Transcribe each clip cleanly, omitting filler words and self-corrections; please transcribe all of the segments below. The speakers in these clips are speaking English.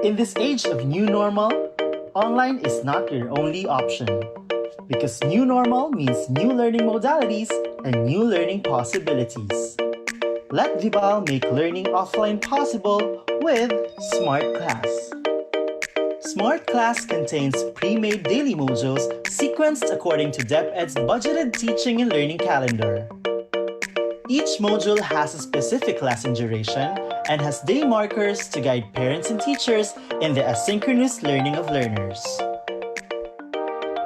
In this age of new normal, online is not your only option. Because new normal means new learning modalities and new learning possibilities. Let Vibal make learning offline possible with Smart Class. Smart Class contains pre-made daily modules sequenced according to DepEd's budgeted teaching and learning calendar. Each module has a specific lesson duration and has day markers to guide parents and teachers in the asynchronous learning of learners.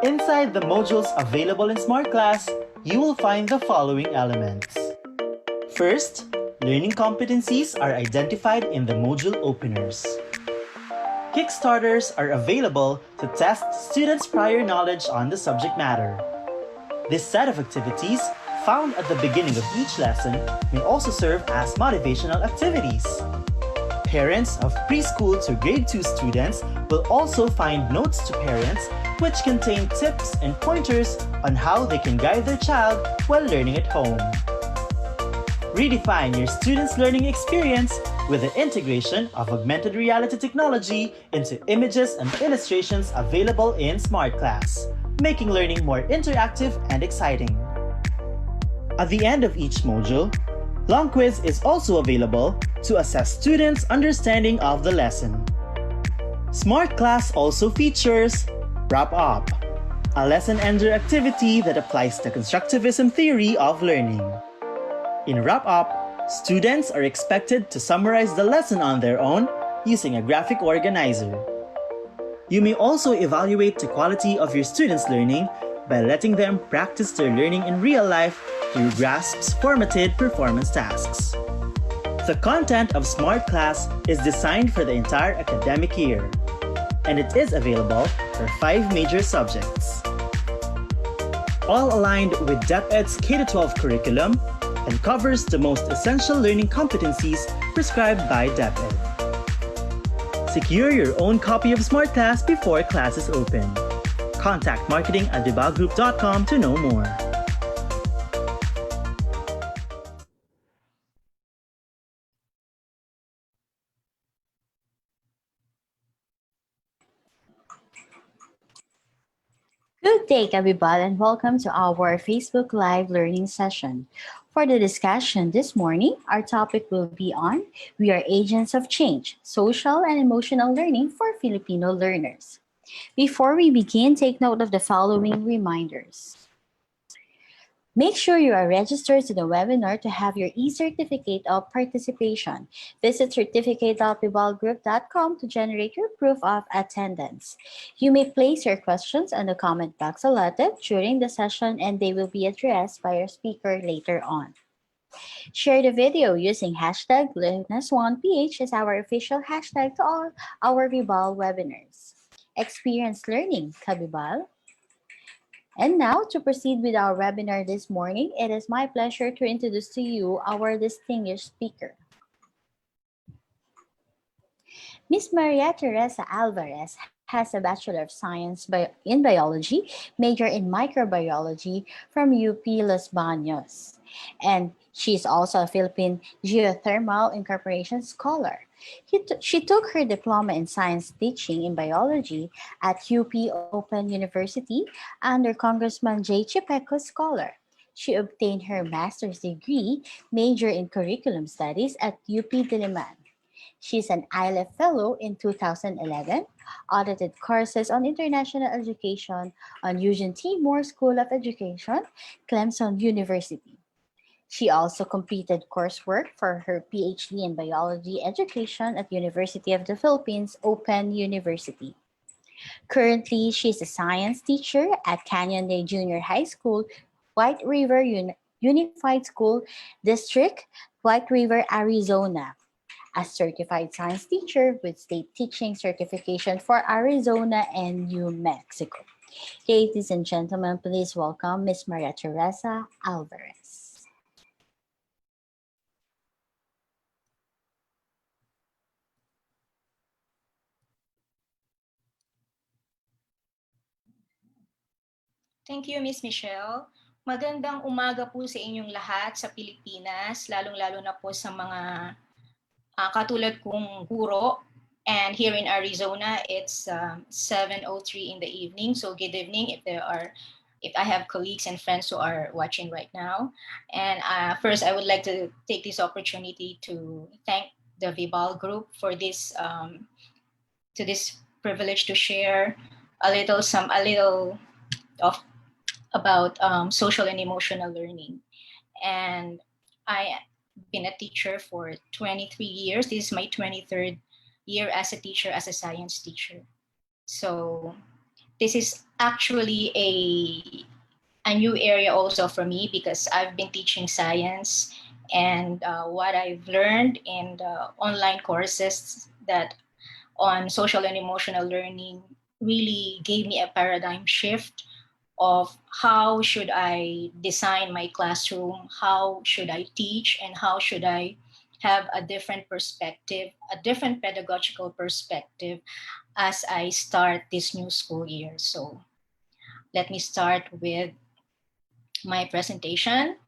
Inside the modules available in Smart Class, you will find the following elements. First, learning competencies are identified in the module openers. Kickstarters are available to test students' prior knowledge on the subject matter. This set of activities, found at the beginning of each lesson, may also serve as motivational activities. Parents of preschool to grade 2 students will also find notes to parents which contain tips and pointers on how they can guide their child while learning at home. Redefine your students' learning experience with the integration of augmented reality technology into images and illustrations available in Smart Class, making learning more interactive and exciting. At the end of each module, Long Quiz is also available to assess students' understanding of the lesson. Smart Class also features Wrap Up, a lesson ender activity that applies the constructivism theory of learning. In Wrap Up, students are expected to summarize the lesson on their own using a graphic organizer. You may also evaluate the quality of your students' learning by letting them practice their learning in real life through GRASP's formatted performance tasks. The content of Smart Class is designed for the entire academic year, and it is available for 5 major subjects. All aligned with DepEd's K-12 curriculum and covers the most essential learning competencies prescribed by DepEd. Secure your own copy of Smart Class before classes open. Contact marketing@vibalgroup.com to know more. Good day, everybody, and welcome to our Facebook Live learning session. For the discussion this morning, our topic will be on We Are Agents of Change, Social and Emotional Learning for Filipino Learners. Before we begin, take note of the following reminders. Make sure you are registered to the webinar to have your e-certificate of participation. Visit certificate.vibalgroup.com to generate your proof of attendance. You may place your questions in the comment box allotted during the session and they will be addressed by our speaker later on. Share the video using hashtag Learners1PH as our official hashtag to all our Vibal webinars. Experience learning, Kabibal. And now, to proceed with our webinar this morning, it is my pleasure to introduce to you our distinguished speaker. Ms. Maria Theresa Alvarez has a Bachelor of Science in Biology, major in Microbiology from UP Los Baños. And she is also a Philippine Geothermal Incorporation Scholar. She took her diploma in science teaching in biology at UP Open University under Congressman J. Chipeco Scholar. She obtained her master's degree, major in curriculum studies at UP Diliman. She's an ILF Fellow in 2011, audited courses on international education on Eugene T. Moore School of Education, Clemson University. She also completed coursework for her PhD in biology education at University of the Philippines Open University. Currently, she's a science teacher at Canyon Day Junior High School, White River Unified School District, White River, Arizona. A certified science teacher with state teaching certification for Arizona and New Mexico. Ladies and gentlemen, please welcome Ms. Maria Theresa Alvarez. Thank you, Ms. Michelle. Magandang umaga po sa inyong lahat sa Pilipinas, lalong-lalo na po sa mga katulad kong guro And here in Arizona, it's 7:03 in the evening. So good evening if I have colleagues and friends who are watching right now. And first, I would like to take this opportunity to thank the Vibal Group for this privilege to share a little of about social and emotional learning. And I've been a teacher for 23 years. This is my 23rd year as a teacher, as a science teacher. So this is actually a new area also for me because I've been teaching science, and what I've learned in the online courses that on social and emotional learning really gave me a paradigm shift of how should I design my classroom, how should I teach, and how should I have a different perspective, a different pedagogical perspective as I start this new school year. So let me start with my presentation.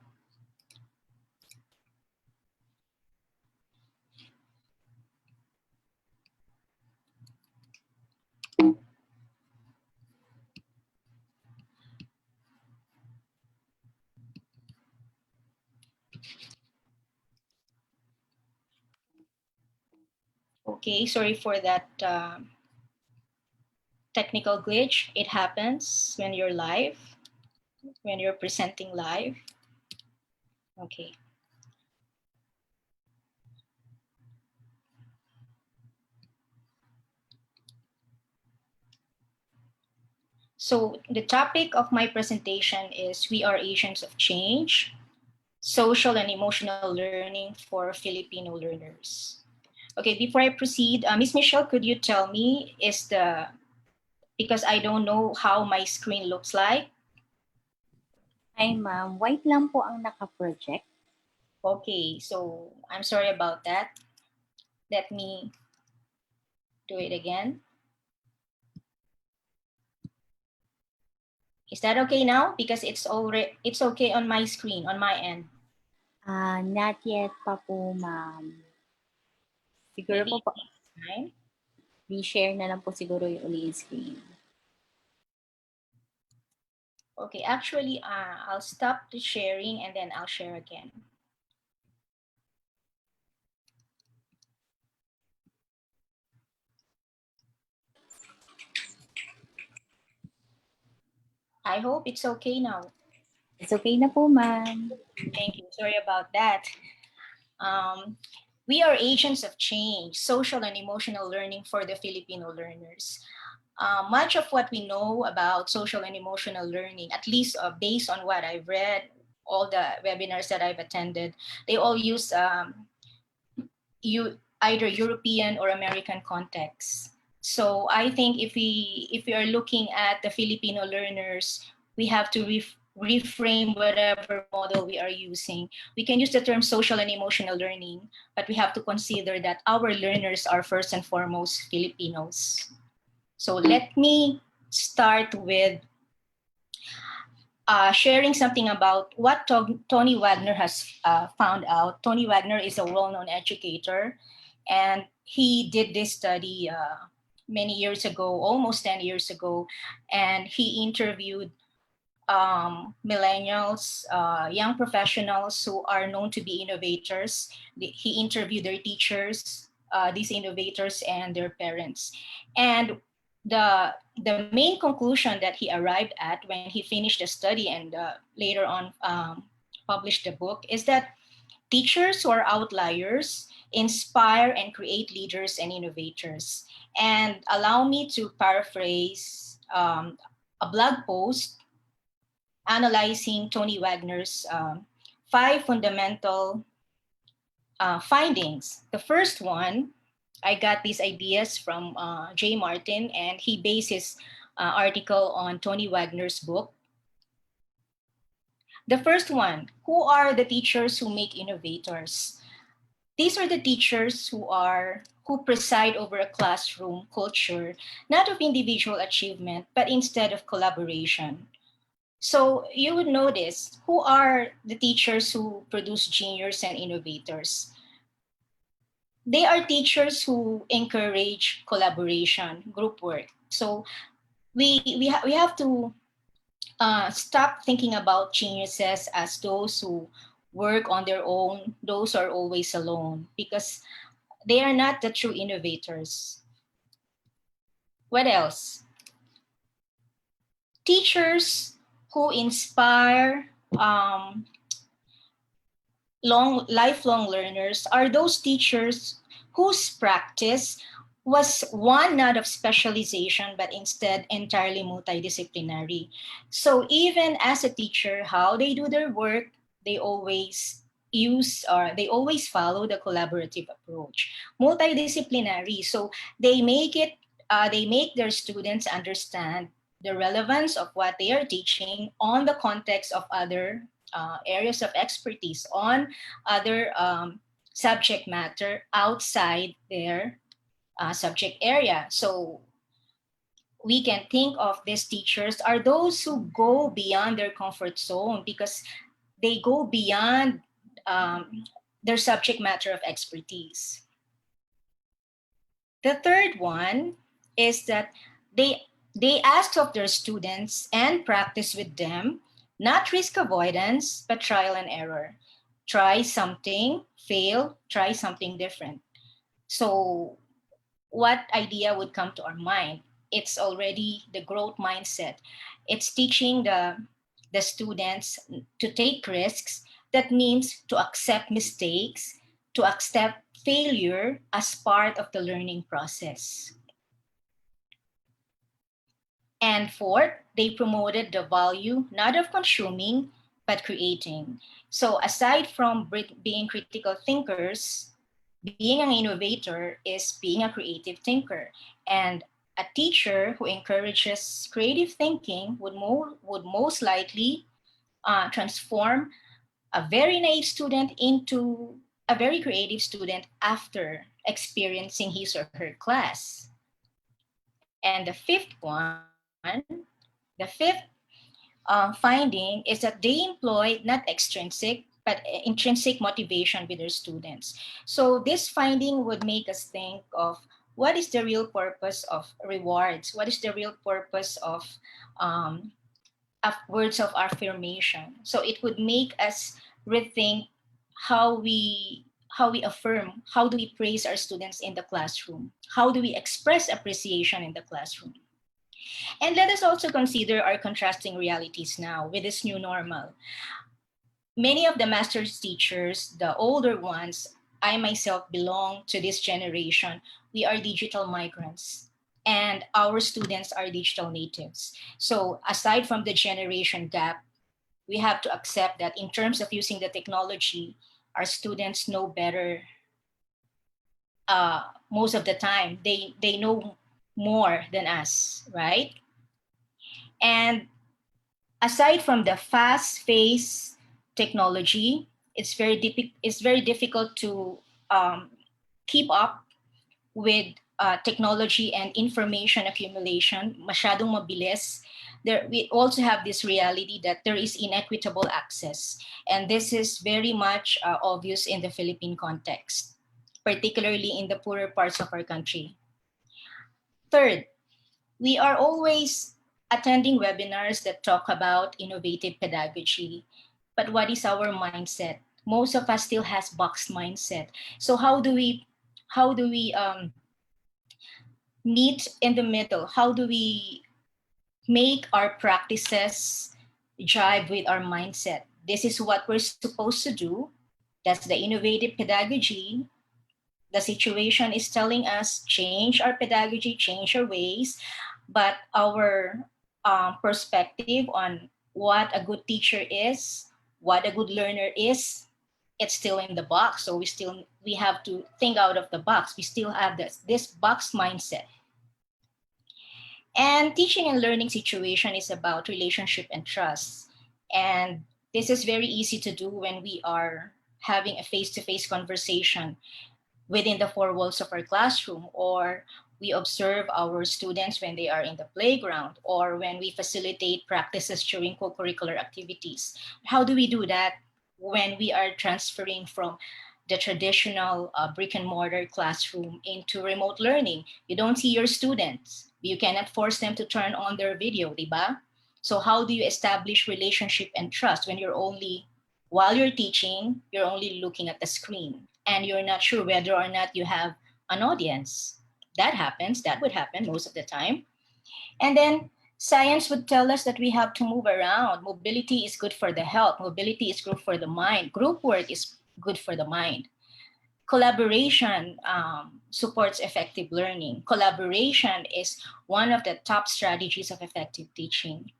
Okay, sorry for that technical glitch. It happens when you're live, when you're presenting live. Okay. So the topic of my presentation is We Are Agents of Change, Social and Emotional Learning for Filipino Learners. Okay, before I proceed, Ms. Michelle, could you tell me, because I don't know how my screen looks like. Hi, ma'am. White lang po ang naka-project. Okay, so I'm sorry about that. Let me do it again. Is that okay now? Because it's okay on my screen, on my end. Not yet pa po, ma'am. Siguro Maybe po, time. share na lang po siguro yung uli yung screen. Okay, actually, I'll stop the sharing and then I'll share again. I hope it's okay now. It's okay na po, ma'am. Thank you. Sorry about that. We are agents of change, social and emotional learning for the Filipino learners. Much of what we know about social and emotional learning, at least based on what I've read, all the webinars that I've attended, they all use either European or American contexts. So I think if we are looking at the Filipino learners, we have to reframe whatever model we are using. We can use the term social and emotional learning, but we have to consider that our learners are first and foremost Filipinos. So let me start with sharing something about what Tony Wagner has found out. Tony Wagner is a well-known educator, and he did this study many years ago, almost 10 years ago, and he interviewed millennials, young professionals who are known to be innovators. He interviewed their teachers, these innovators, and their parents. And the main conclusion that he arrived at when he finished the study and later on published the book is that teachers who are outliers inspire and create leaders and innovators. And allow me to paraphrase a blog post analyzing Tony Wagner's 5 fundamental findings. The first one, I got these ideas from Jay Martin, and he based his article on Tony Wagner's book. The first one, who are the teachers who make innovators? These are the teachers who preside over a classroom culture, not of individual achievement, but instead of collaboration. So you would notice who are the teachers who produce genius and innovators. they are teachers who encourage collaboration, group work. So we have to stop thinking about geniuses as those who work on their own, those are always alone, because they are not the true innovators. What else? Teachers who inspire lifelong learners are those teachers whose practice was one not of specialization but instead entirely multidisciplinary. So even as a teacher, how they do their work, they always use or they always follow the collaborative approach. Multidisciplinary. So they make their students understand the relevance of what they are teaching on the context of other areas of expertise, on other subject matter outside their subject area. So we can think of these teachers are those who go beyond their comfort zone because they go beyond their subject matter of expertise. The third one is that they they ask of their students and practice with them, not risk avoidance, but trial and error. Try something, fail, try something different. So what idea would come to our mind? It's already the growth mindset. It's teaching the students to take risks. That means to accept mistakes, to accept failure as part of the learning process. And fourth, they promoted the value not of consuming, but creating. So aside from being critical thinkers, being an innovator is being a creative thinker. And a teacher who encourages creative thinking would most likely transform a very naive student into a very creative student after experiencing his or her class. And the fifth finding is that they employ not extrinsic but intrinsic motivation with their students. So this finding would make us think of what is the real purpose of rewards? What is the real purpose um, of words of affirmation? So it would make us rethink how we affirm, how do we praise our students in the classroom? How do we express appreciation in the classroom? And let us also consider our contrasting realities now with this new normal. Many of the master's teachers, the older ones, I myself belong to this generation. We are digital migrants and our students are digital natives. So aside from the generation gap, we have to accept that in terms of using the technology, our students know better most of the time. They know more than us, right? And aside from the fast-paced technology, it's very difficult to um, keep up with technology and information accumulation. Masyadong mabilis. There, we also have this reality that there is inequitable access, and this is very much obvious in the Philippine context, particularly in the poorer parts of our country. Third, we are always attending webinars that talk about innovative pedagogy. But what is our mindset? Most of us still has boxed mindset. So how do we meet in the middle? How do we make our practices jive with our mindset? This is what we're supposed to do. That's the innovative pedagogy. The situation is telling us change our pedagogy, change our ways, but our perspective on what a good teacher is, what a good learner is, it's still in the box. So we have to think out of the box. We still have this box mindset. And teaching and learning situation is about relationship and trust. And this is very easy to do when we are having a face-to-face conversation within the four walls of our classroom, or we observe our students when they are in the playground, or when we facilitate practices during co-curricular activities. How do we do that when we are transferring from the traditional brick and mortar classroom into remote learning. You don't see your students. You cannot force them to turn on their video, diba? So how do you establish relationship and trust when while you're teaching, you're only looking at the screen and you're not sure whether or not you have an audience? That would happen most of the time. And then science would tell us that we have to move around. Mobility is good for the health. Mobility is good for the mind. Group work is good for the mind. Collaboration supports effective learning. Collaboration is one of the top strategies of effective teaching.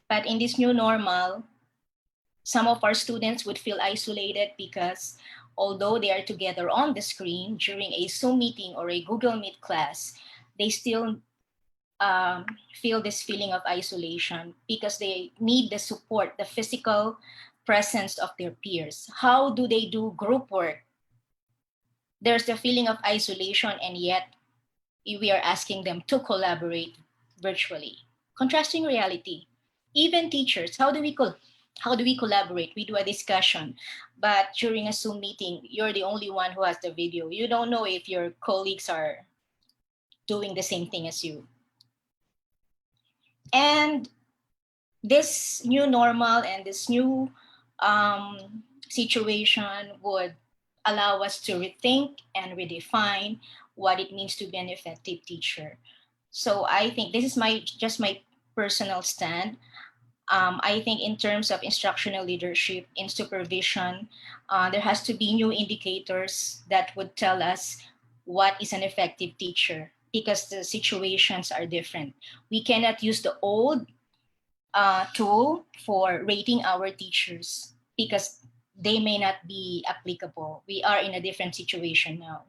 But in this new normal, some of our students would feel isolated because although they are together on the screen during a Zoom meeting or a Google Meet class, they still feel this feeling of isolation because they need the support, the physical presence of their peers. How do they do group work? There's the feeling of isolation, and yet we are asking them to collaborate virtually. Contrasting reality. Even teachers, how do we collaborate? We do a discussion, but during a Zoom meeting, you're the only one who has the video. You don't know if your colleagues are doing the same thing as you. And this new normal and this new situation would allow us to rethink and redefine what it means to be an effective teacher. So I think this is just my personal stand. I think in terms of instructional leadership in supervision, there has to be new indicators that would tell us what is an effective teacher because the situations are different. We cannot use the old tool for rating our teachers because they may not be applicable. We are in a different situation now.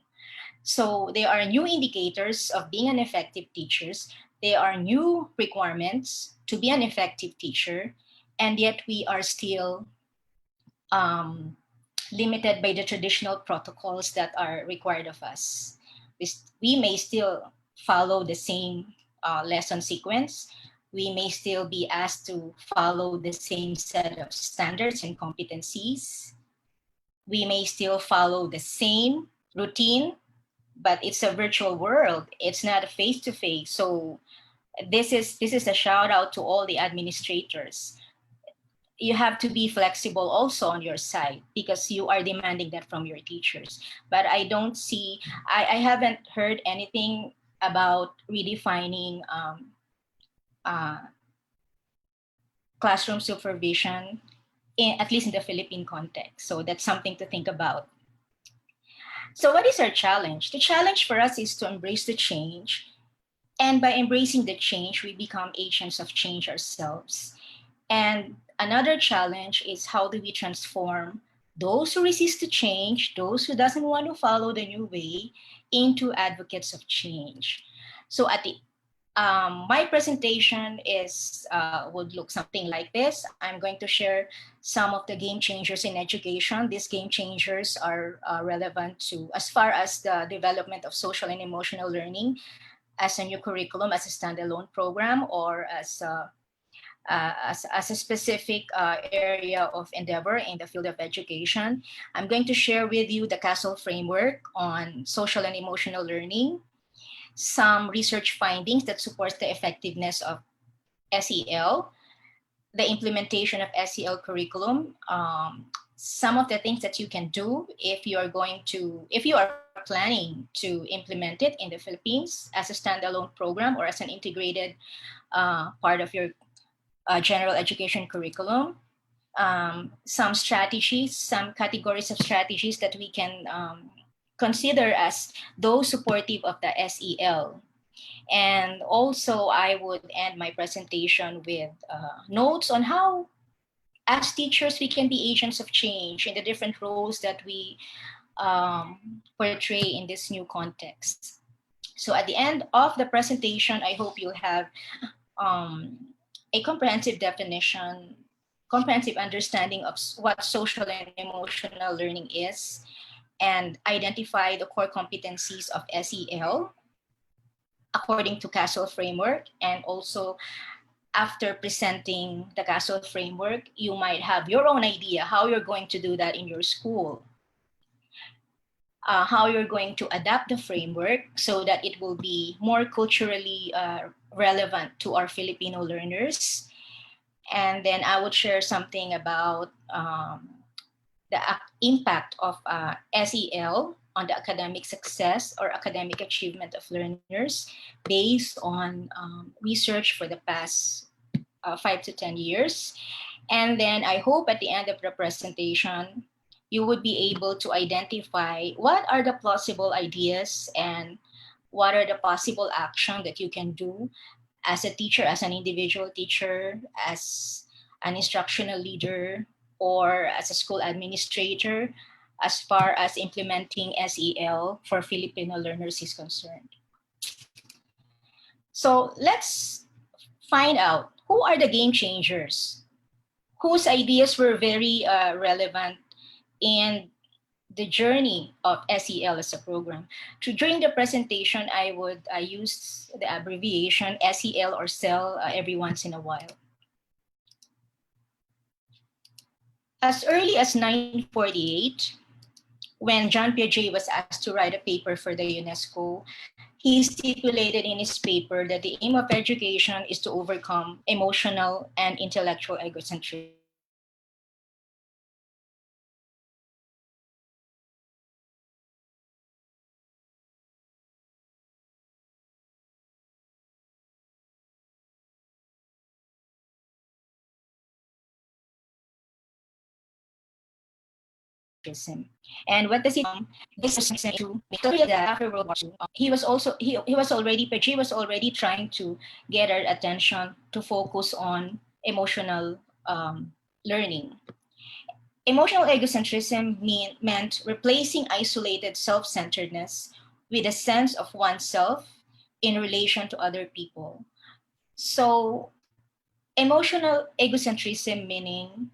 So there are new indicators of being an effective teacher. There are new requirements to be an effective teacher, and yet we are still limited by the traditional protocols that are required of us. We may still follow the same lesson sequence. We may still be asked to follow the same set of standards and competencies. We may still follow the same routine, but it's a virtual world. It's not a face-to-face. So this is a shout out to all the administrators. You have to be flexible also on your side because you are demanding that from your teachers. But I haven't heard anything about redefining classroom supervision, at least in the Philippine context. So that's something to think about. So what is our challenge? The challenge for us is to embrace the change. And by embracing the change, we become agents of change ourselves. And another challenge is how do we transform those who resist to change, those who doesn't want to follow the new way, into advocates of change. So at the my presentation would look something like this. I'm going to share some of the game changers in education. These game changers are relevant to as far as the development of social and emotional learning as a new curriculum, as a standalone program, or as a specific area of endeavor in the field of education. I'm going to share with you the CASTL framework on social and emotional learning, some research findings that supports the effectiveness of SEL, the implementation of SEL curriculum, some of the things that you can do if you are planning to implement it in the Philippines as a standalone program or as an integrated part of your general education curriculum. Some strategies, some categories of strategies that we can consider as those supportive of the SEL. And also, I would end my presentation with notes on how, as teachers, we can be agents of change in the different roles that we portray in this new context. So at the end of the presentation, I hope you'll have a comprehensive definition, comprehensive understanding of what social and emotional learning is, and identify the core competencies of SEL according to CASTL framework. And also, after presenting the CASTL framework, you might have your own idea how you're going to do that in your school. how you're going to adapt the framework so that it will be more culturally relevant to our Filipino learners. And then I would share something about the impact of SEL on the academic success or academic achievement of learners based on research for the past 5 to 10 years. And then I hope at the end of the presentation, you would be able to identify what are the plausible ideas and what are the possible action that you can do as a teacher, as an individual teacher, as an instructional leader, or as a school administrator, as far as implementing SEL for Filipino learners is concerned. So let's find out who are the game changers, whose ideas were very relevant in the journey of SEL as a program. During the presentation, I would use the abbreviation SEL or SEL every once in a while. As early as 1948, when John Piaget was asked to write a paper for the UNESCO, he stipulated in his paper that the aim of education is to overcome emotional and intellectual egocentrism. And what does it this was to that after World War II, he was already Piaget was already trying to get our attention to focus on emotional learning. Emotional egocentrism meant replacing isolated self-centeredness with a sense of oneself in relation to other people. So emotional egocentrism meaning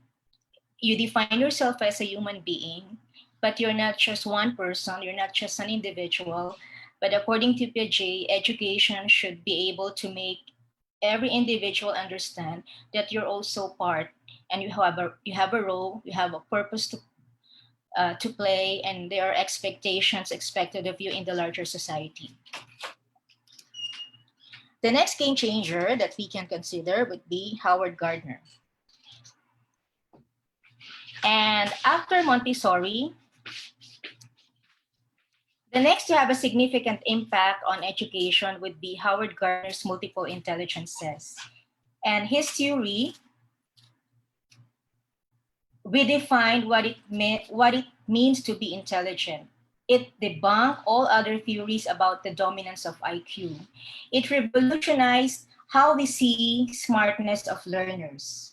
you define yourself as a human being, but you're not just one person, you're not just an individual. But according to Piaget, education should be able to make every individual understand that you're also part and you have a role, you have a purpose to play, and there are expectations expected of you in the larger society. The next game changer that we can consider would be Howard Gardner. And after Montessori, the next to have a significant impact on education would be Howard Gardner's multiple intelligences. And his theory redefined what it means to be intelligent. It debunked all other theories about the dominance of IQ. It revolutionized how we see smartness of learners.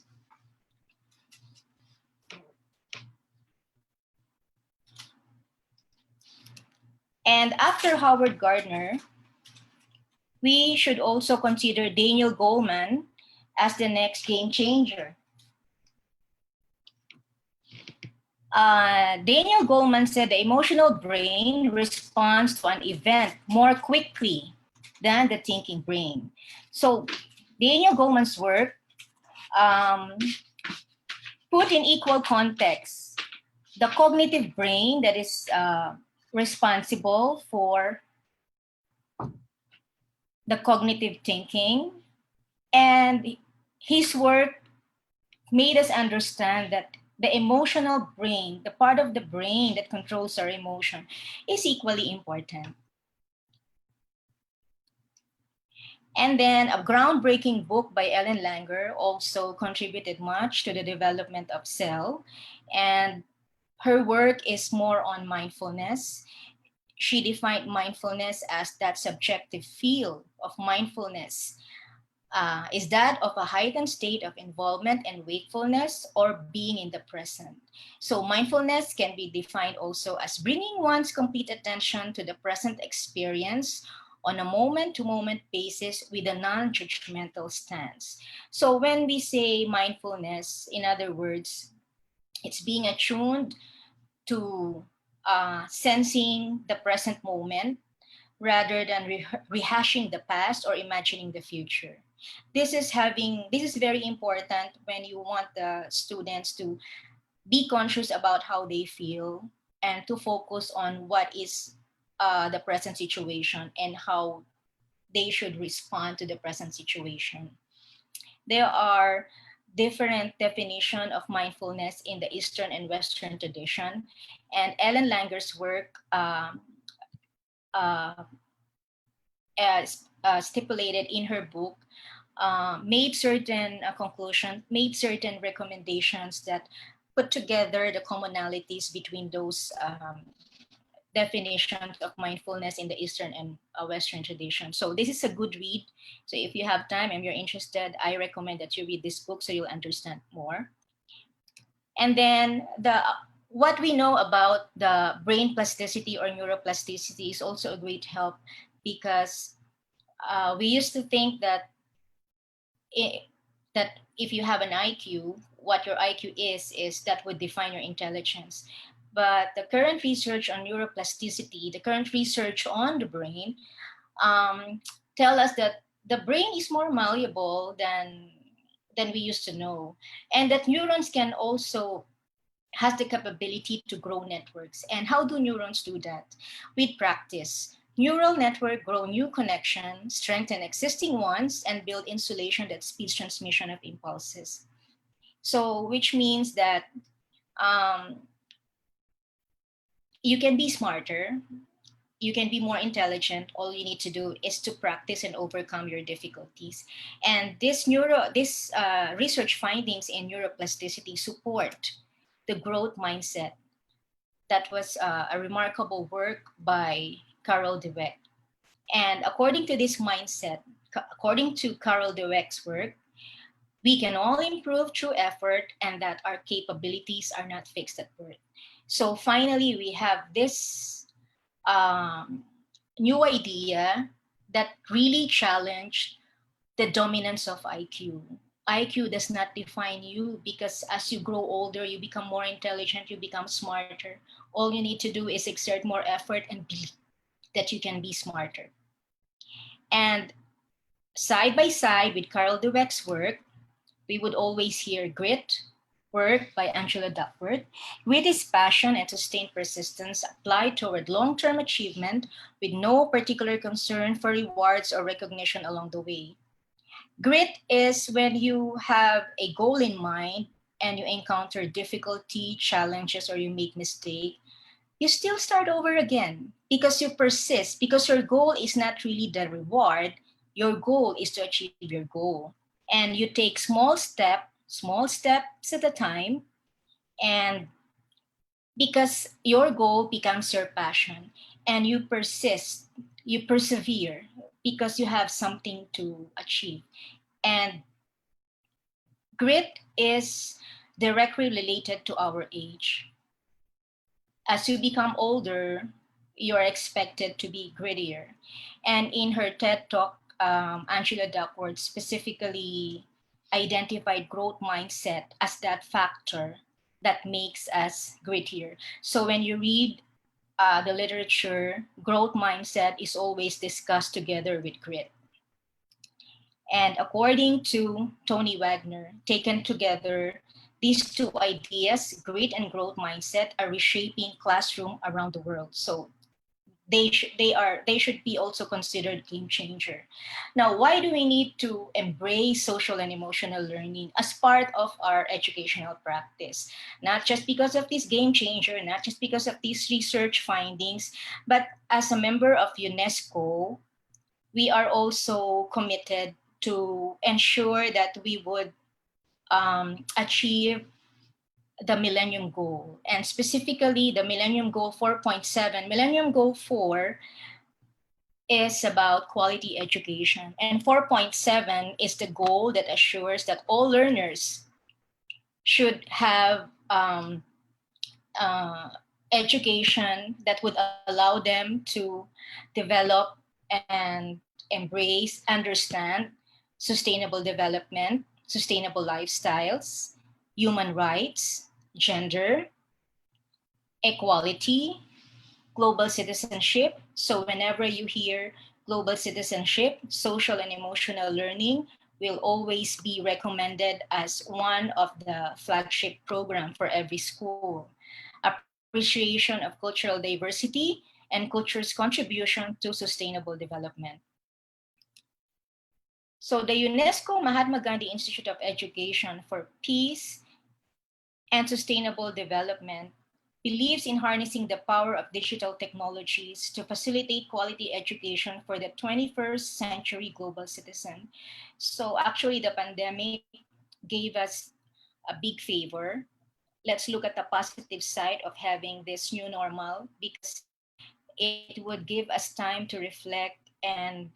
And after Howard Gardner, we should also consider Daniel Goleman as the next game changer. Daniel Goleman said the emotional brain responds to an event more quickly than the thinking brain. So Daniel Goleman's work put in equal context the cognitive brain that is responsible for the cognitive thinking, and his work made us understand that the emotional brain, the part of the brain that controls our emotion, is equally important. And then a groundbreaking book by Ellen Langer also contributed much to the development of SEL. And her work is more on mindfulness. She defined mindfulness as that subjective field of mindfulness is that of a heightened state of involvement and wakefulness or being in the present. So mindfulness can be defined also as bringing one's complete attention to the present experience on a moment-to-moment basis with a non-judgmental stance. So when we say mindfulness, in other words, it's being attuned to sensing the present moment rather than rehashing the past or imagining the future. This is very important when you want the students to be conscious about how they feel and to focus on what is the present situation and how they should respond to the present situation. There are different definition of mindfulness in the Eastern and Western tradition, and Ellen Langer's work uh, stipulated in her book made certain conclusions, made certain recommendations that put together the commonalities between those definitions of mindfulness in the Eastern and Western tradition. So this is a good read. So if you have time and you're interested, I recommend that you read this book so you'll understand more. And then the what we know about the brain plasticity or neuroplasticity is also a great help, because we used to think that that if you have an IQ, what your IQ is that would define your intelligence. But the current research on neuroplasticity, the current research on the brain, um, tell us that the brain is more malleable than we used to know, and that neurons can also has the capability to grow networks. And how do neurons do that? With practice. Neural network grow new connections, strengthen existing ones, and build insulation that speeds transmission of impulses. So, which means that um, you can be smarter, you can be more intelligent. All you need to do is to practice and overcome your difficulties. And this research findings in neuroplasticity support the growth mindset. That was a remarkable work by Carol Dweck. And according to this mindset, according to Carol Dweck's work, we can all improve through effort and that our capabilities are not fixed at birth. So finally, we have this um, new idea that really challenged the dominance of IQ. IQ does not define you, because as you grow older, you become more intelligent, you become smarter. All you need to do is exert more effort and believe that you can be smarter. And side by side with Carol Dweck's work, we would always hear Grit, work by Angela Duckworth. Grit is passion and sustained persistence applied toward long term achievement with no particular concern for rewards or recognition along the way. Grit is when you have a goal in mind and you encounter difficulty, challenges, or you make mistake, you still start over again because you persist, because your goal is not really the reward. Your goal is to achieve your goal. And you take small steps at a time, and because your goal becomes your passion, and you persist, you persevere because you have something to achieve. And grit is directly related to our age. As you become older, you're expected to be grittier. And in her TED talk, Angela Duckworth specifically identified growth mindset as that factor that makes us grittier. So when you read the literature, growth mindset is always discussed together with grit. And according to Tony Wagner, taken together, these two ideas, grit and growth mindset, are reshaping classroom around the world. So they should be also considered game changer. Now, why do we need to embrace social and emotional learning as part of our educational practice? Not just because of this game changer, not just because of these research findings, but as a member of UNESCO, we are also committed to ensure that we would achieve the Millennium Goal, and specifically the Millennium Goal 4.7. Millennium Goal 4 is about quality education, and 4.7 is the goal that assures that all learners should have uh, education that would allow them to develop and embrace, understand sustainable development, sustainable lifestyles, human rights, gender, equality, global citizenship. So, whenever you hear global citizenship, social and emotional learning will always be recommended as one of the flagship program for every school. appreciation of cultural diversity, and culture's contribution to sustainable development. So the UNESCO Mahatma Gandhi Institute of Education for Peace and Sustainable Development believes in harnessing the power of digital technologies to facilitate quality education for the 21st century global citizen. So actually the pandemic gave us a big favor. Let's look at the positive side of having this new normal, because it would give us time to reflect and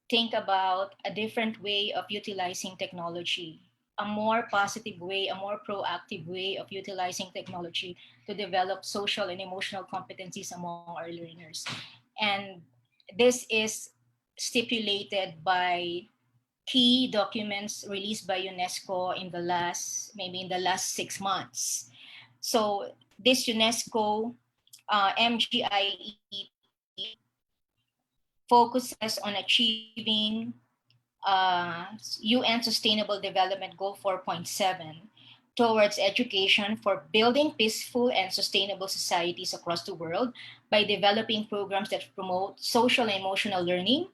think about a different way of utilizing technology, a more positive way, a more proactive way of utilizing technology to develop social and emotional competencies among our learners. And this is stipulated by key documents released by UNESCO in the last, maybe in the last 6 months. So this UNESCO MGIEP focuses on achieving UN Sustainable Development Goal 4.7 towards education for building peaceful and sustainable societies across the world by developing programs that promote social and emotional learning,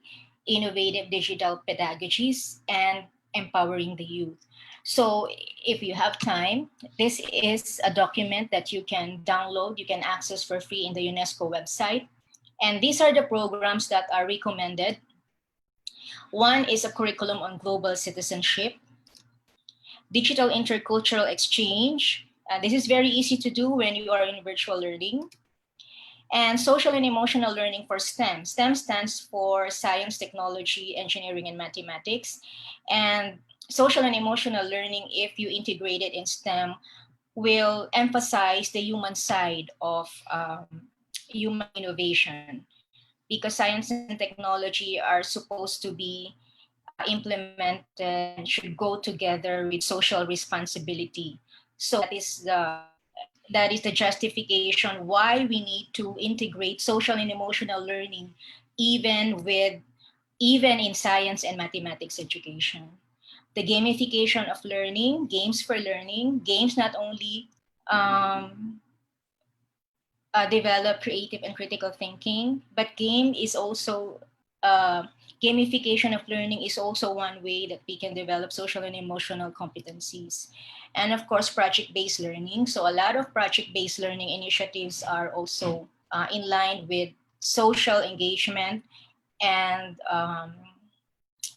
innovative digital pedagogies, and empowering the youth. So, if you have time, this is a document that you can download, you can access for free in the UNESCO website. And these are the programs that are recommended. One is a curriculum on global citizenship, digital intercultural exchange. This is very easy to do when you are in virtual learning. And social and emotional learning for STEM. STEM stands for science, technology, engineering, and mathematics. And social and emotional learning, if you integrate it in STEM, will emphasize the human side of human innovation, because science and technology are supposed to be implemented and should go together with social responsibility. So that is the justification why we need to integrate social and emotional learning even in science and mathematics education. The gamification of learning, games for learning, games not only um, develop creative and critical thinking, but gamification of learning is also one way that we can develop social and emotional competencies. And of course, project-based learning. So a lot of project-based learning initiatives are also in line with social engagement, and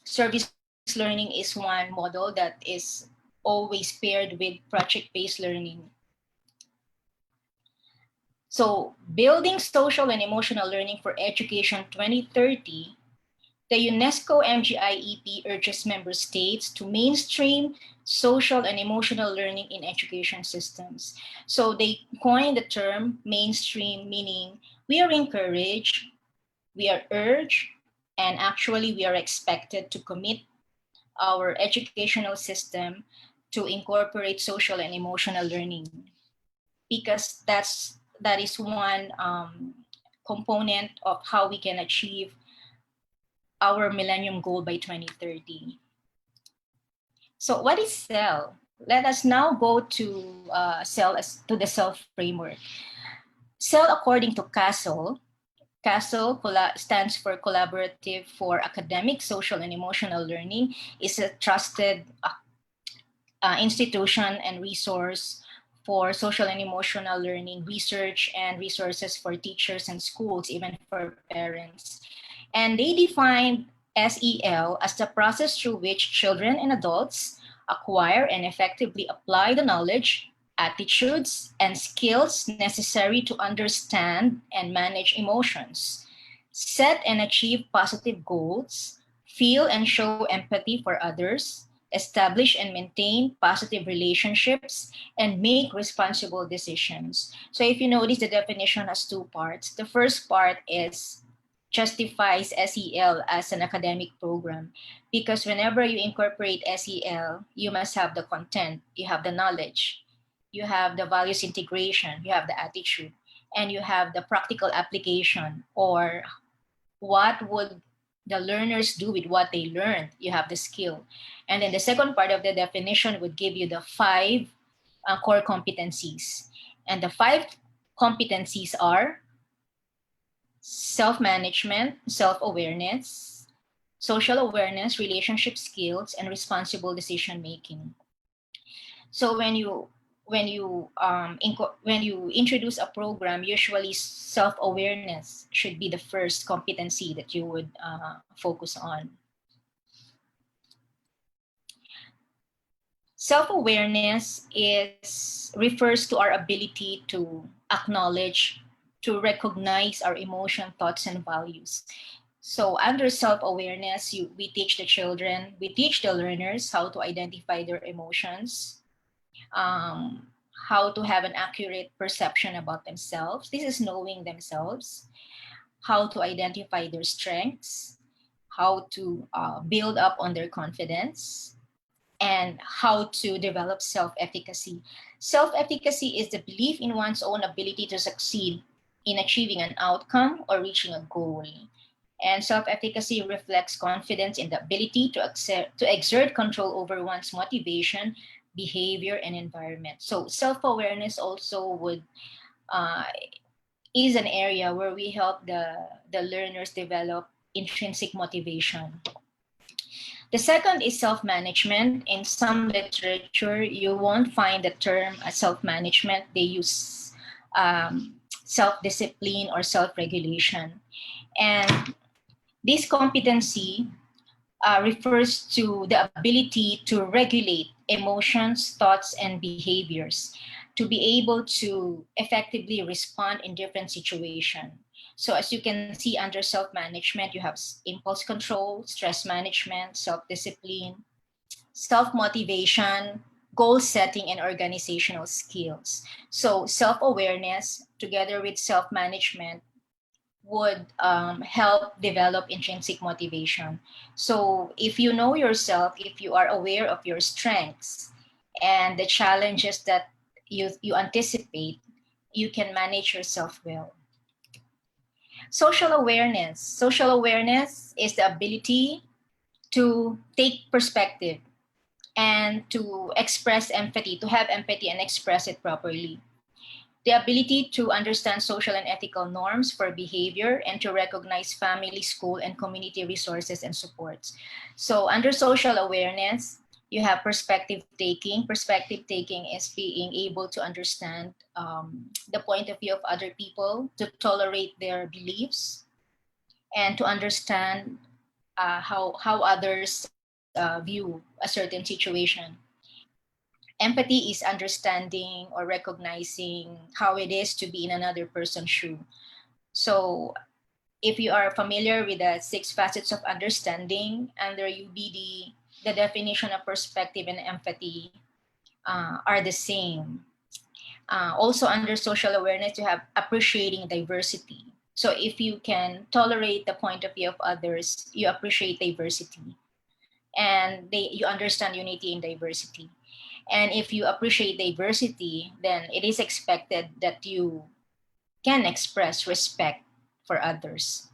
service learning is one model that is always paired with project-based learning. So, building social and emotional learning for education 2030, the UNESCO MGIEP urges member states to mainstream social and emotional learning in education systems. So, they coined the term mainstream, meaning we are encouraged, we are urged, and actually we are expected to commit our educational system to incorporate social and emotional learning, because that is one component of how we can achieve our millennium goal by 2030. So what is CEL? Let us now go to to the CEL framework. CEL, according to CASTL stands for Collaborative for Academic, Social, and Emotional Learning, is a trusted institution and resource for social and emotional learning, research, and resources for teachers and schools, even for parents. And they defined SEL as the process through which children and adults acquire and effectively apply the knowledge, attitudes, and skills necessary to understand and manage emotions, set and achieve positive goals, feel and show empathy for others, establish and maintain positive relationships, and make responsible decisions. So if you notice, the definition has two parts. The first part is justifies SEL as an academic program, because whenever you incorporate SEL, you must have the content, you have the knowledge, you have the values integration, you have the attitude, and you have the practical application, or what would the learners do with what they learned. You have the skill. And then the second part of the definition would give you the five core competencies. And the 5 competencies are self-management, self-awareness, social awareness, relationship skills, and responsible decision making. So when you introduce a program, usually self-awareness should be the first competency that you would focus on. Self-awareness refers to our ability to acknowledge, to recognize our emotion, thoughts, and values. So under self-awareness, we teach the children, we teach the learners how to identify their emotions, how to have an accurate perception about themselves. This is knowing themselves, how to identify their strengths, how to build up on their confidence, and how to develop self-efficacy. Self-efficacy is the belief in one's own ability to succeed in achieving an outcome or reaching a goal. And self-efficacy reflects confidence in the ability to exert control over one's motivation, behavior, and environment. So self-awareness also is an area where we help the learners develop intrinsic motivation. The second is self-management. In some literature, you won't find the term self-management. They use self-discipline or self-regulation. And this competency refers to the ability to regulate emotions, thoughts, and behaviors, to be able to effectively respond in different situations. So as you can see under self-management, you have impulse control, stress management, self-discipline, self-motivation, goal setting, and organizational skills. So self-awareness together with self-management would help develop intrinsic motivation. So if you know yourself, if you are aware of your strengths and the challenges that you anticipate, you can manage yourself well. Social awareness. Social awareness is the ability to take perspective and to express empathy, to have empathy and express it properly. The ability to understand social and ethical norms for behavior and to recognize family, school, and community resources and supports. So under social awareness, you have perspective taking. Perspective taking is being able to understand the point of view of other people, to tolerate their beliefs, and to understand how others view a certain situation. Empathy is understanding or recognizing how it is to be in another person's shoe. So if you are familiar with the 6 facets of understanding, under UBD, the definition of perspective and empathy are the same. Also under social awareness, you have appreciating diversity. So if you can tolerate the point of view of others, you appreciate diversity. And you understand unity in diversity. And if you appreciate diversity, then it is expected that you can express respect for others.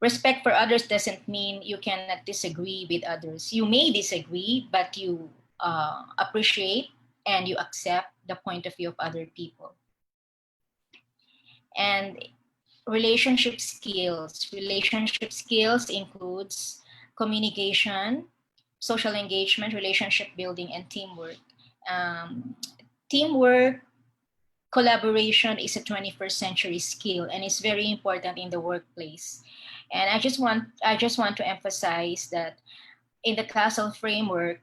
Respect for others doesn't mean you cannot disagree with others. You may disagree, but you appreciate and you accept the point of view of other people. And relationship skills. Relationship skills includes communication, social engagement, relationship building, and teamwork. Teamwork, collaboration is a 21st century skill and it's very important in the workplace. And I just want to emphasize that in the CASTL framework,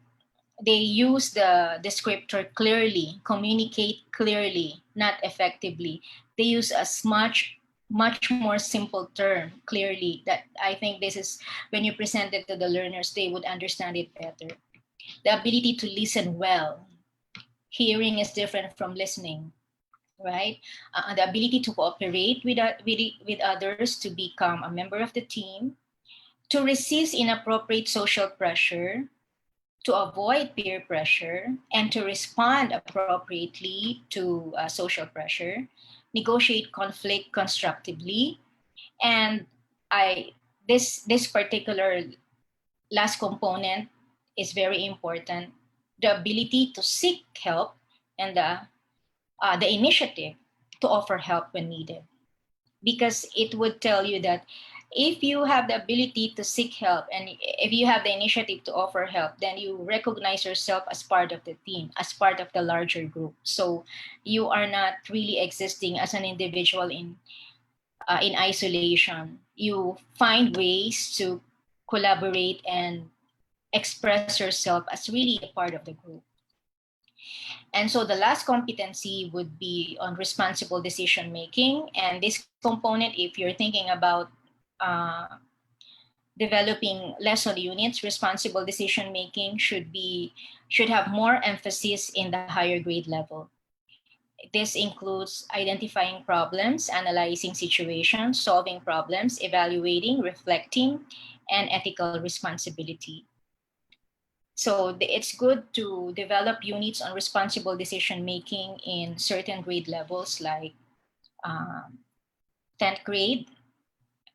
they use the descriptor clearly, communicate clearly, not effectively. They use a much more simple term, clearly, that I think this is when you present it to the learners, they would understand it better. The ability to listen well. Hearing is different from listening, right? The ability to cooperate with others, to become a member of the team, to resist inappropriate social pressure, to avoid peer pressure, and to respond appropriately to social pressure, negotiate conflict constructively, and this particular last component is very important: the ability to seek help and the the initiative to offer help when needed, because it would tell you that if you have the ability to seek help and if you have the initiative to offer help, then you recognize yourself as part of the team, as part of the larger group. So you are not really existing as an individual in isolation. You find ways to collaborate and express yourself as really a part of the group. And so the last competency would be on responsible decision making. And this component, if you're thinking about uh, developing lesson units, responsible decision making should have more emphasis in the higher grade level. This includes identifying problems, analyzing situations, solving problems, evaluating, reflecting, and ethical responsibility. So it's good to develop units on responsible decision making in certain grade levels like um, 10th grade,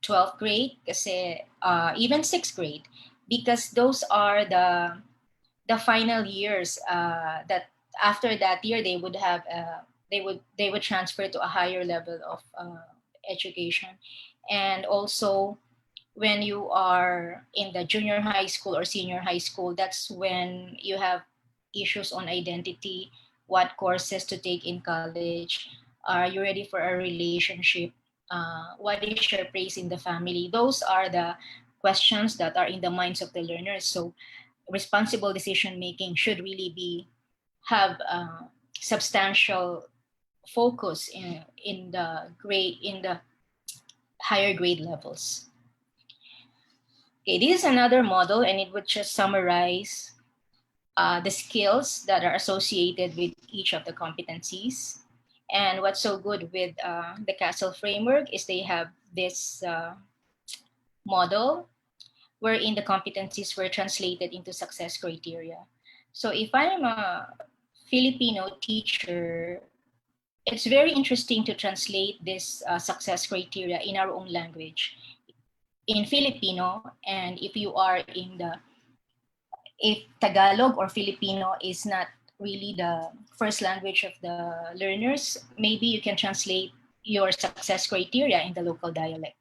12th grade, kasi, even 6th grade, because those are the final years that after that year they would have they would transfer to a higher level of education. And also when you are in the junior high school or senior high school, that's when you have issues on identity, what courses to take in college, are you ready for a relationship, what is your place in the family. Those are the questions that are in the minds of the learners. So responsible decision making should really be have substantial focus in the grade in the higher grade levels. Okay, this is another model, and it would just summarize the skills that are associated with each of the competencies. And what's so good with the CASTL framework is they have this model wherein the competencies were translated into success criteria. So if I'm a Filipino teacher, it's very interesting to translate this success criteria in our own language in Filipino. And if you are in the if Tagalog or Filipino is not really the first language of the learners, maybe you can translate your success criteria in the local dialect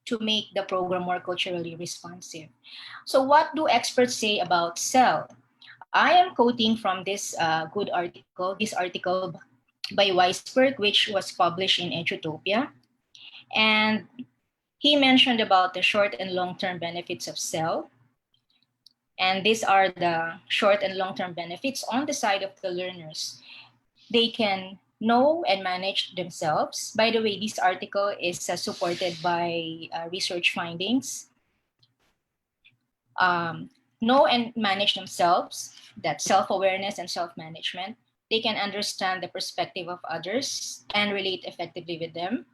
to make the program more culturally responsive. So what do experts say about CEL? I am quoting from this good article, this article by Weisberg, which was published in Edutopia. And he mentioned about the short and long-term benefits of CEL. And these are the short and long-term benefits on the side of the learners. They can know and manage themselves. By the way, this article is supported by research findings. Know and manage themselves, that's self-awareness and self-management. They can understand the perspective of others and relate effectively with them.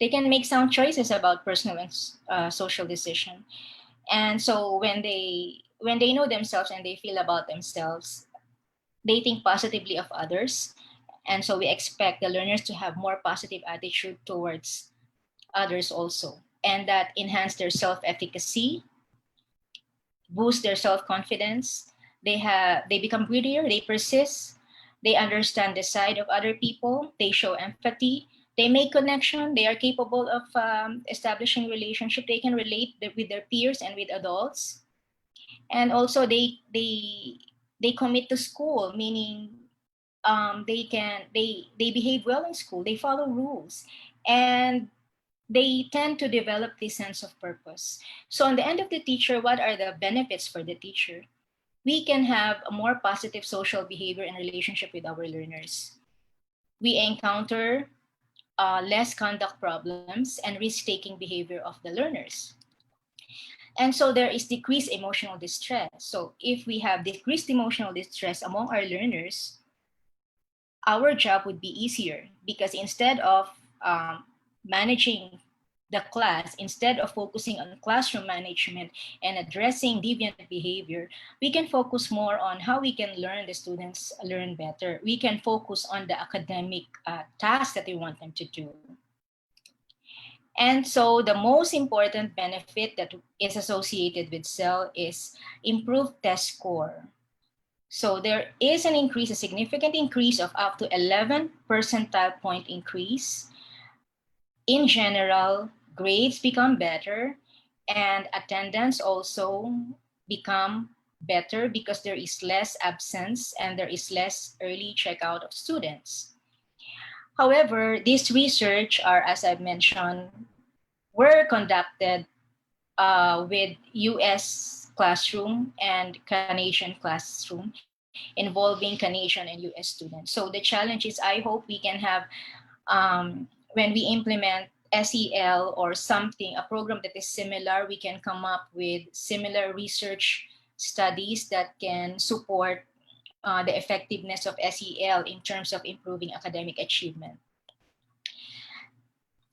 They can make sound choices about personal and social decision. And so when they know themselves and they feel about themselves, they think positively of others. And so we expect the learners to have more positive attitude towards others also. And that enhance their self-efficacy, boost their self-confidence. They become grittier, they persist, they understand the side of other people, they show empathy, they make connection, they are capable of establishing relationship, they can relate with their peers and with adults. And also they commit to school, meaning they behave well in school, they follow rules, and they tend to develop this sense of purpose. So on the end of the teacher, what are the benefits for the teacher? We can have a more positive social behavior and relationship with our learners. We encounter less conduct problems and risk-taking behavior of the learners. And so there is decreased emotional distress. So if we have decreased emotional distress among our learners, our job would be easier, because instead of managing the class, instead of focusing on classroom management and addressing deviant behavior, we can focus more on how we can learn the students learn better. We can focus on the academic tasks that we want them to do. And so the most important benefit that is associated with CEL is improved test score. So there is an increase, a significant increase of up to 11 percentile point increase. In general, grades become better and attendance also become better because there is less absence and there is less early checkout of students. However, these research are, as I've mentioned, were conducted with US classroom and Canadian classroom involving Canadian and US students. So the challenge is I hope we can have, when we implement SEL or something, a program that is similar, we can come up with similar research studies that can support the effectiveness of SEL in terms of improving academic achievement.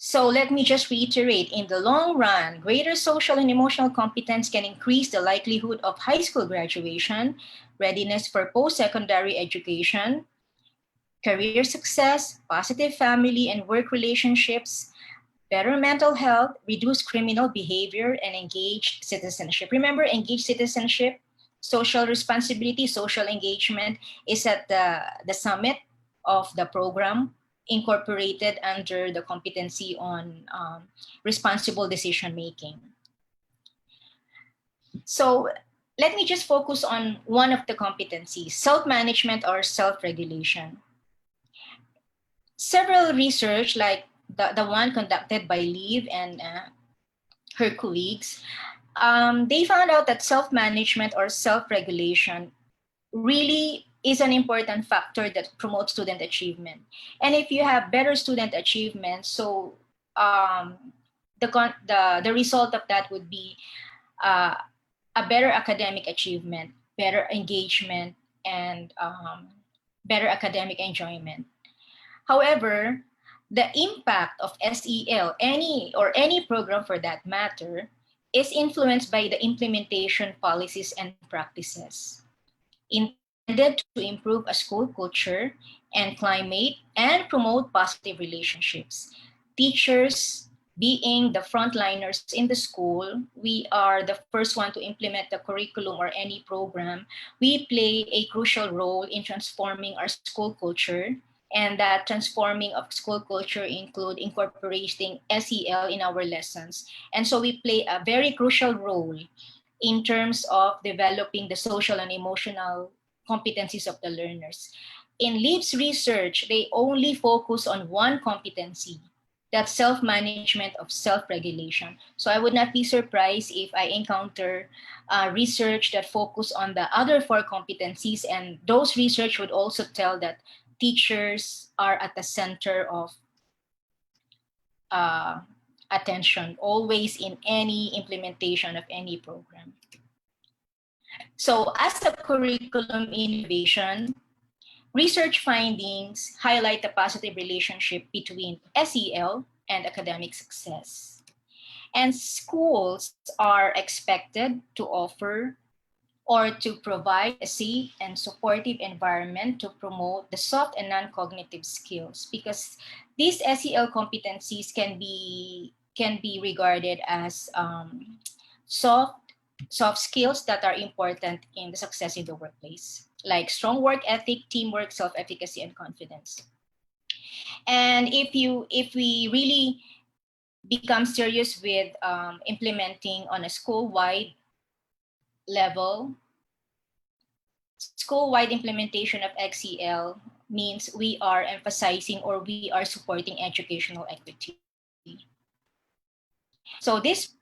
So let me just reiterate, in the long run, greater social and emotional competence can increase the likelihood of high school graduation, readiness for post-secondary education, career success, positive family and work relationships, better mental health, reduce criminal behavior, and engaged citizenship. Remember, engaged citizenship, social responsibility, social engagement is at the summit of the program, incorporated under the competency on responsible decision making. So let me just focus on one of the competencies, self-management or self-regulation. Several research, like the one conducted by Liv and her colleagues, they found out that self-management or self-regulation really is an important factor that promotes student achievement. And if you have better student achievement, so the result of that would be uh, a better academic achievement, better engagement, and better academic enjoyment. However, the impact of SEL, any program for that matter, is influenced by the implementation policies and practices intended to improve a school culture and climate and promote positive relationships. Teachers, being the frontliners in the school, we are the first one to implement the curriculum or any program. We play a crucial role in transforming our school culture, and that transforming of school culture include incorporating SEL in our lessons. And so we play a very crucial role in terms of developing the social and emotional competencies of the learners. In Leap's research, they only focus on one competency, that's self-management of self-regulation. So I would not be surprised if I encounter research that focus on the other four competencies, and those research would also tell that teachers are at the center of uh, attention, always in any implementation of any program. So as a curriculum innovation, research findings highlight the positive relationship between SEL and academic success. And schools are expected to offer or to provide a safe and supportive environment to promote the soft and non-cognitive skills, because these SEL competencies can be regarded as soft skills that are important in the success in the workplace, like strong work ethic, teamwork, self-efficacy, and confidence. And if we really become serious with implementing on a school-wide level, school-wide implementation of XEL means we are emphasizing or we are supporting educational equity. So this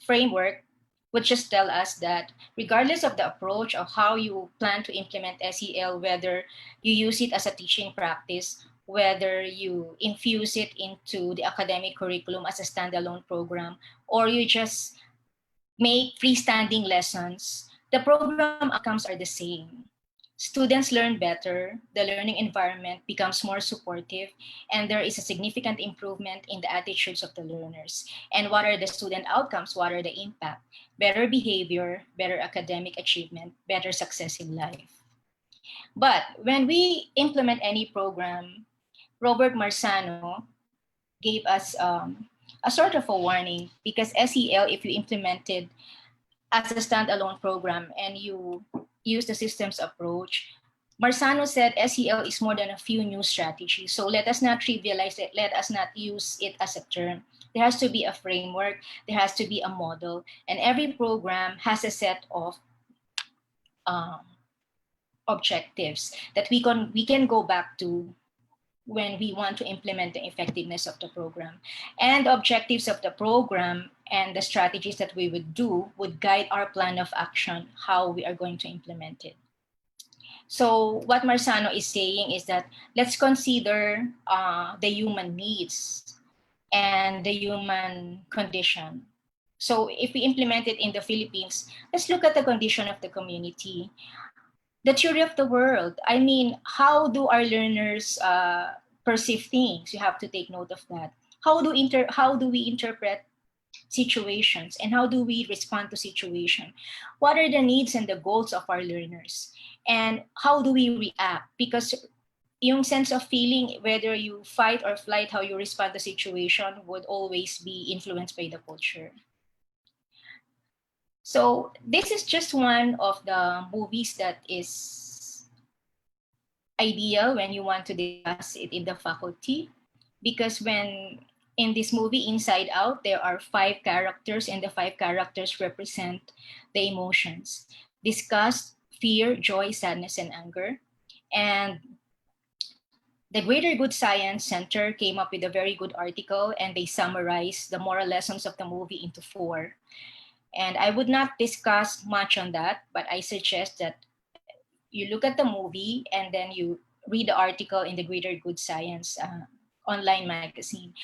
framework would just tell us that regardless of the approach of how you plan to implement SEL, whether you use it as a teaching practice, whether you infuse it into the academic curriculum as a standalone program, or you just make freestanding lessons, the program outcomes are the same. Students learn better, the learning environment becomes more supportive, and there is a significant improvement in the attitudes of the learners. And what are the student outcomes? What are the impact? Better behavior, better academic achievement, better success in life. But when we implement any program, Robert Marzano gave us a sort of a warning, because SEL, if you implemented as a standalone program and you use the systems approach, Marzano said SEL is more than a few new strategies. So let us not trivialize it. Let us not use it as a term. There has to be a framework. There has to be a model. And every program has a set of um, objectives that we can go back to when we want to implement the effectiveness of the program. And the objectives of the program and the strategies that we would do would guide our plan of action, how we are going to implement it. So what Marzano is saying is that let's consider the human needs and the human condition. So if we implement it in the Philippines, let's look at the condition of the community, the theory of the world. I mean, how do our learners perceive things? You have to take note of that. How do we interpret situations, and how do we respond to situation? What are the needs and the goals of our learners? And how do we react? Because yung sense of feeling, whether you fight or flight, how you respond to situation would always be influenced by the culture. So this is just one of the movies that is ideal when you want to discuss it in the faculty, because when in this movie Inside Out, there are 5 characters, and the 5 characters represent the emotions: disgust, fear, joy, sadness, and anger. And the Greater Good Science Center came up with a very good article, and they summarized the moral lessons of the movie into 4. And I would not discuss much on that, but I suggest that you look at the movie and then you read the article in the Greater Good Science online magazine.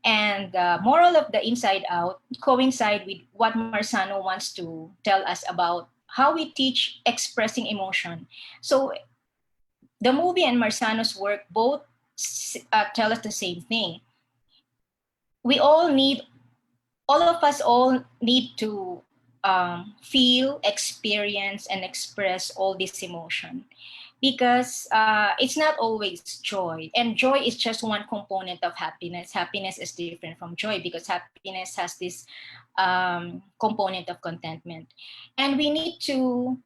And the moral of the Inside Out coincide with what Marzano wants to tell us about how we teach expressing emotion. So the movie and Marzano's work both tell us the same thing. We all of us all need to feel, experience, and express all this emotion, because it's not always joy. And joy is just one component of happiness. Happiness is different from joy because happiness has this component of contentment. And we need to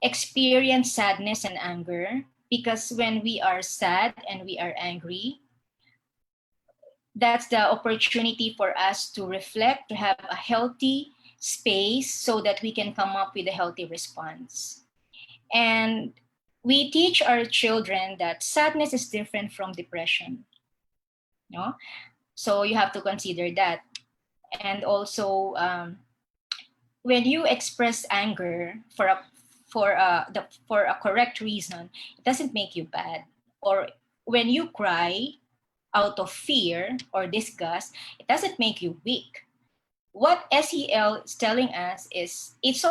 experience sadness and anger, because when we are sad and we are angry, that's the opportunity for us to reflect, to have a healthy space so that we can come up with a healthy response. And we teach our children that sadness is different from depression. No? So you have to consider that. And also, when you express anger for a correct reason, it doesn't make you bad. Or when you cry out of fear or disgust, it doesn't make you weak. What SEL is telling us is it's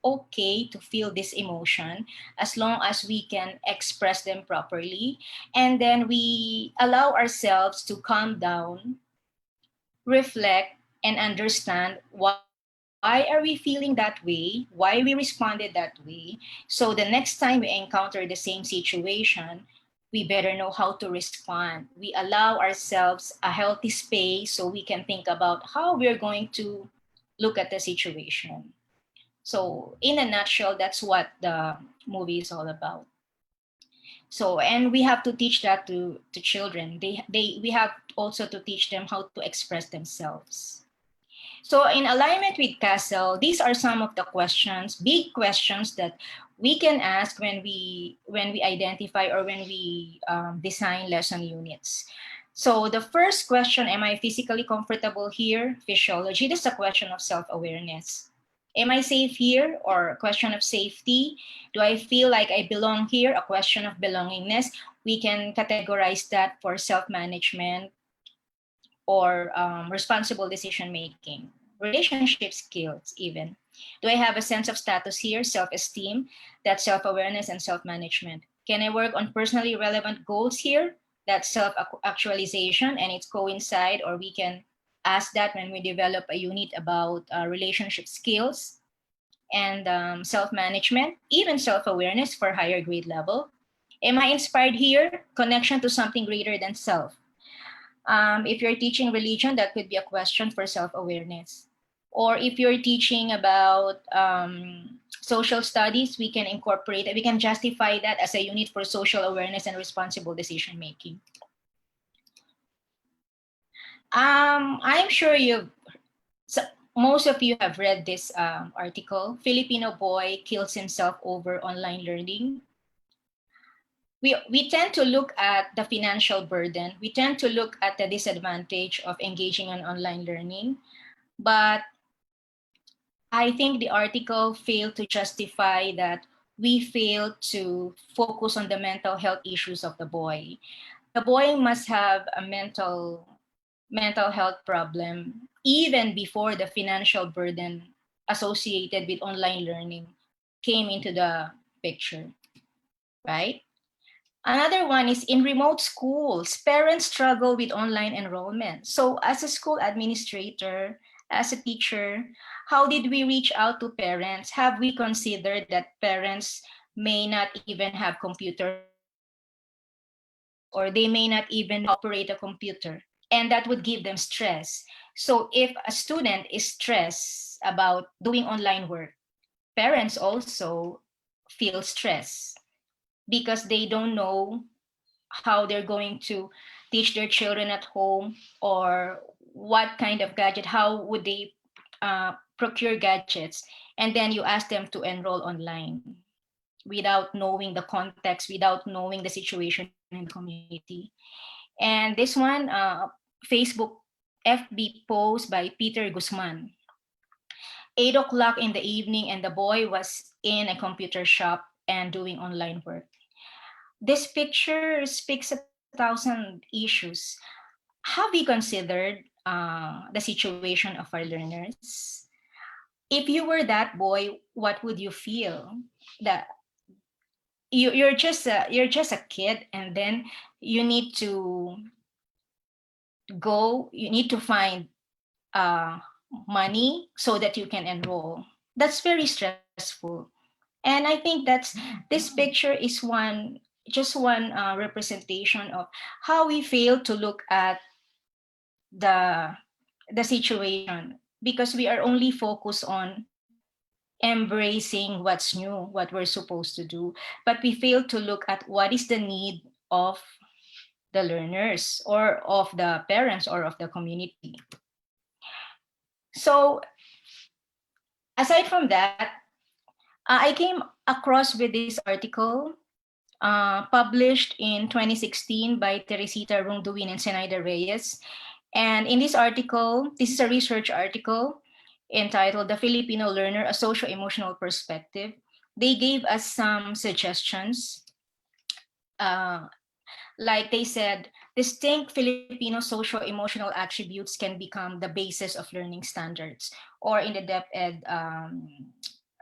okay to feel this emotion as long as we can express them properly, and then we allow ourselves to calm down, reflect, and understand why are we feeling that way, why we responded that way. So the next time we encounter the same situation, we better know how to respond. We allow ourselves a healthy space so we can think about how we're going to look at the situation. So in a nutshell, that's what the movie is all about. So, and we have to teach that to children. We have also to teach them how to express themselves. So in alignment with CASTL, these are some of the questions, big questions that we can ask when we identify or when we design lesson units. So the first question, am I physically comfortable here? Physiology, this is a question of self-awareness. Am I safe here? Or a question of safety. Do I feel like I belong here? A question of belongingness. We can categorize that for self-management or responsible decision making, relationship skills, even. Do I have a sense of status here, self esteem, that's self awareness and self management? Can I work on personally relevant goals here? That's self actualization, and it's coincide, or we can ask that when we develop a unit about relationship skills and self management, even self awareness for higher grade level. Am I inspired here? Connection to something greater than self. If you're teaching religion, that could be a question for self-awareness. Or if you're teaching about social studies, we can incorporate it. We can justify that as a unit for social awareness and responsible decision making. I'm sure so most of you have read this article. Filipino boy kills himself over online learning. We tend to look at the financial burden. We tend to look at the disadvantage of engaging in online learning. But I think the article failed to justify that we failed to focus on the mental health issues of the boy. The boy must have a mental health problem even before the financial burden associated with online learning came into the picture, right? Another one is in remote schools, parents struggle with online enrollment. So as a school administrator, as a teacher, how did we reach out to parents? Have we considered that parents may not even have computers or they may not even operate a computer, and that would give them stress. So if a student is stressed about doing online work, parents also feel stress because they don't know how they're going to teach their children at home, or what kind of gadget, how would they procure gadgets, and then you ask them to enroll online without knowing the context, without knowing the situation in the community. And this one, Facebook FB post by Peter Guzman. 8 o'clock in the evening, and the boy was in a computer shop and doing online work. This picture speaks 1,000 issues. Have we considered the situation of our learners? If you were that boy, what would you feel? That you're just a kid, and then you need to you need to find uh, money so that you can enroll. That's very stressful. And I think this picture is just one representation of how we fail to look at the the situation, because we are only focused on embracing what's new, what we're supposed to do, but we fail to look at what is the need of the learners or of the parents or of the community. So aside from that, I came across with this article published in 2016 by Teresita Rungduin and Zenaida Reyes. And in this article, this is a research article entitled The Filipino Learner, a Socio-Emotional Perspective. They gave us some suggestions. Like they said, distinct Filipino socio-emotional attributes can become the basis of learning standards. Or in the DepEd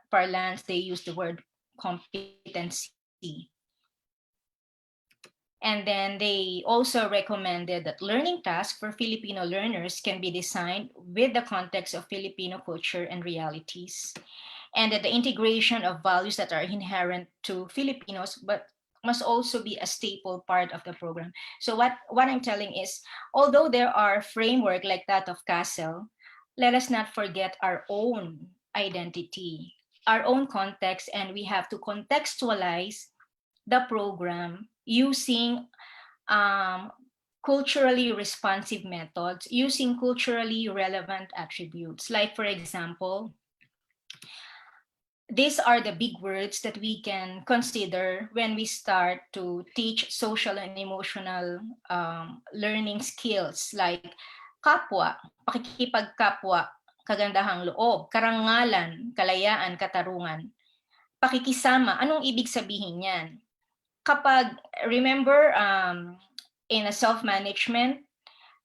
parlance, they use the word competency. And then they also recommended that learning tasks for Filipino learners can be designed with the context of Filipino culture and realities, and that the integration of values that are inherent to Filipinos but must also be a staple part of the program. So what I'm telling is, although there are framework like that of CASTL, let us not forget our own identity, our own context, and we have to contextualize the program using um, culturally responsive methods, using culturally relevant attributes. Like, for example, these are the big words that we can consider when we start to teach social and emotional learning skills, like kapwa, pakikipagkapwa, kagandahang loob, karangalan, kalayaan, katarungan, pakikisama. Anong ibig sabihin yan? Kapag, remember, in a self-management,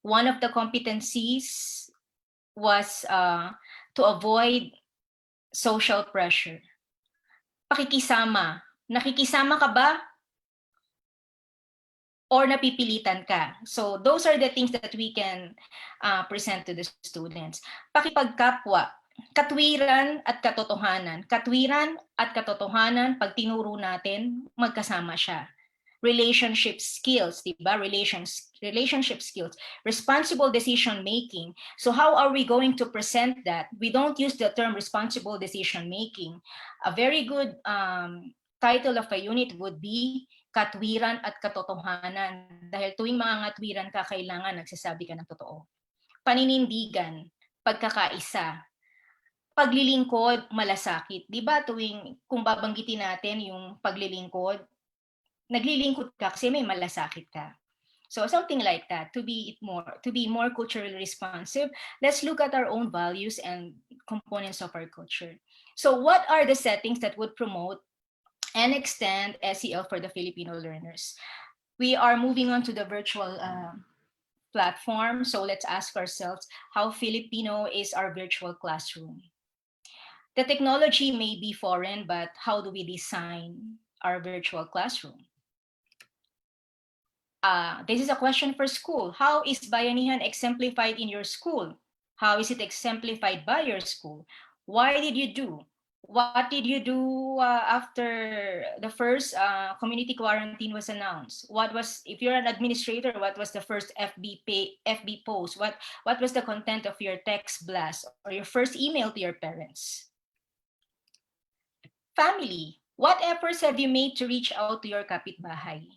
one of the competencies was to avoid social pressure. Pakikisama. Nakikisama ka ba? Or napipilitan ka? So those are the things that we can present to the students. Pakipagkapwa. Katwiran at katotohanan. Katwiran at katotohanan, pag tinuro natin, magkasama siya. relationship skills, diba? Relationship skills, responsible decision making. So how are we going to present that? We don't use the term responsible decision making. A very good title of a unit would be Katwiran at Katotohanan. Dahil tuwing mga ngatwiran ka, kailangan nagsasabi ka ng totoo. Paninindigan, pagkakaisa, paglilingkod, malasakit. Di ba tuwing kung babanggitin natin yung paglilingkod, naglilingkod ka kasi may malasakit ka. So something like that, to be more culturally responsive, let's look at our own values and components of our culture. So what are the settings that would promote and extend SEL for the Filipino learners? We are moving on to the virtual platform. So let's ask ourselves, how Filipino is our virtual classroom? The technology may be foreign, but how do we design our virtual classroom? This is a question for school. How is Bayanihan exemplified in your school? How is it exemplified by your school? Why did you do? What did you do after the first community quarantine was announced? What was, if you're an administrator, what was the first FB post? What was the content of your text blast or your first email to your parents? Family, what efforts have you made to reach out to your kapitbahay?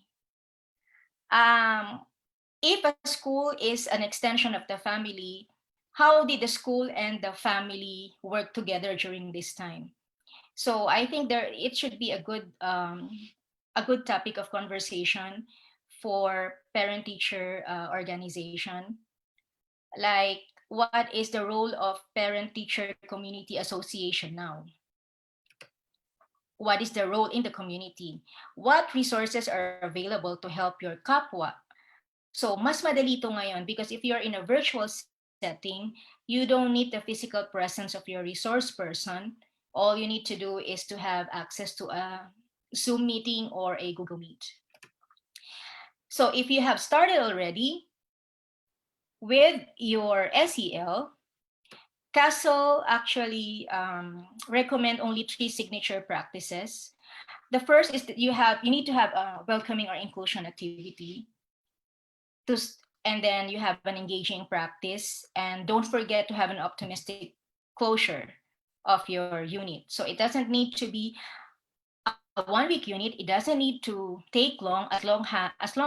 If a school is an extension of the family, how did the school and the family work together during this time? So I think it should be a good topic of conversation for parent-teacher organization. Like, what is the role of parent-teacher community association now? What is the role in the community? What resources are available to help your kapwa? So mas madali ito ngayon because if you're in a virtual setting, you don't need the physical presence of your resource person. All you need to do is to have access to a Zoom meeting or a Google Meet. So if you have started already with your SEL, CASTL actually recommend only 3 signature practices. The first is that you need to have a welcoming or inclusion activity. And then you have an engaging practice, and don't forget to have an optimistic closure of your unit. So it doesn't need to be a 1-week unit. It doesn't need to take long as long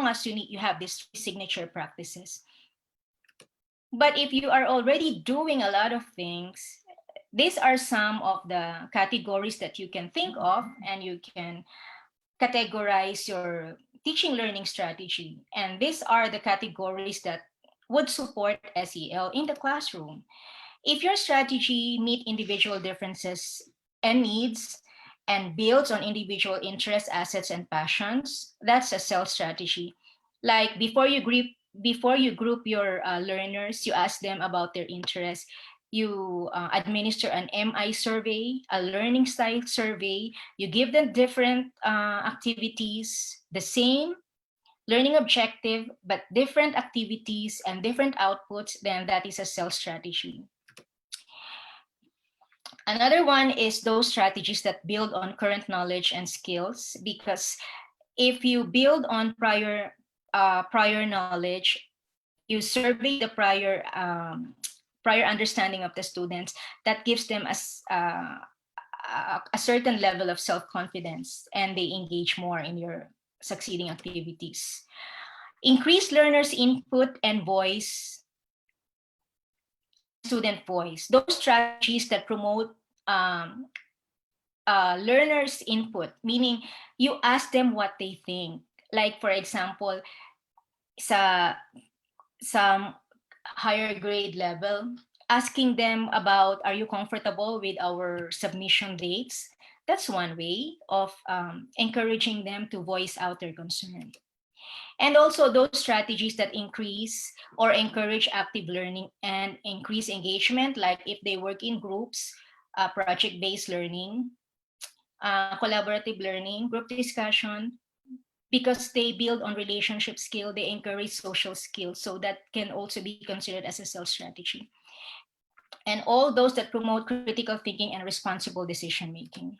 as you have these signature practices. But if you are already doing a lot of things, these are some of the categories that you can think of, and you can categorize your teaching learning strategy. And these are the categories that would support SEL in the classroom. If your strategy meets individual differences and needs and builds on individual interests, assets, and passions, that's a SEL strategy. Like before you group your learners, you ask them about their interests. You administer an MI survey, a learning style survey. You give them different activities, the same learning objective, but different activities and different outputs, then that is a SEL strategy. Another one is those strategies that build on current knowledge and skills, because if you build on prior knowledge, you survey the prior understanding of the students, that gives them a certain level of self-confidence, and they engage more in your succeeding activities. Increase learners' input and voice, student voice. Those strategies that promote learners' input, meaning you ask them what they think. Like, for example, some higher grade level, asking them about, are you comfortable with our submission dates? That's one way of encouraging them to voice out their concern. And also those strategies that increase or encourage active learning and increase engagement, like if they work in groups, project-based learning, collaborative learning, group discussion, because they build on relationship skill, they encourage social skills. So that can also be considered as a SEL strategy. And all those that promote critical thinking and responsible decision making.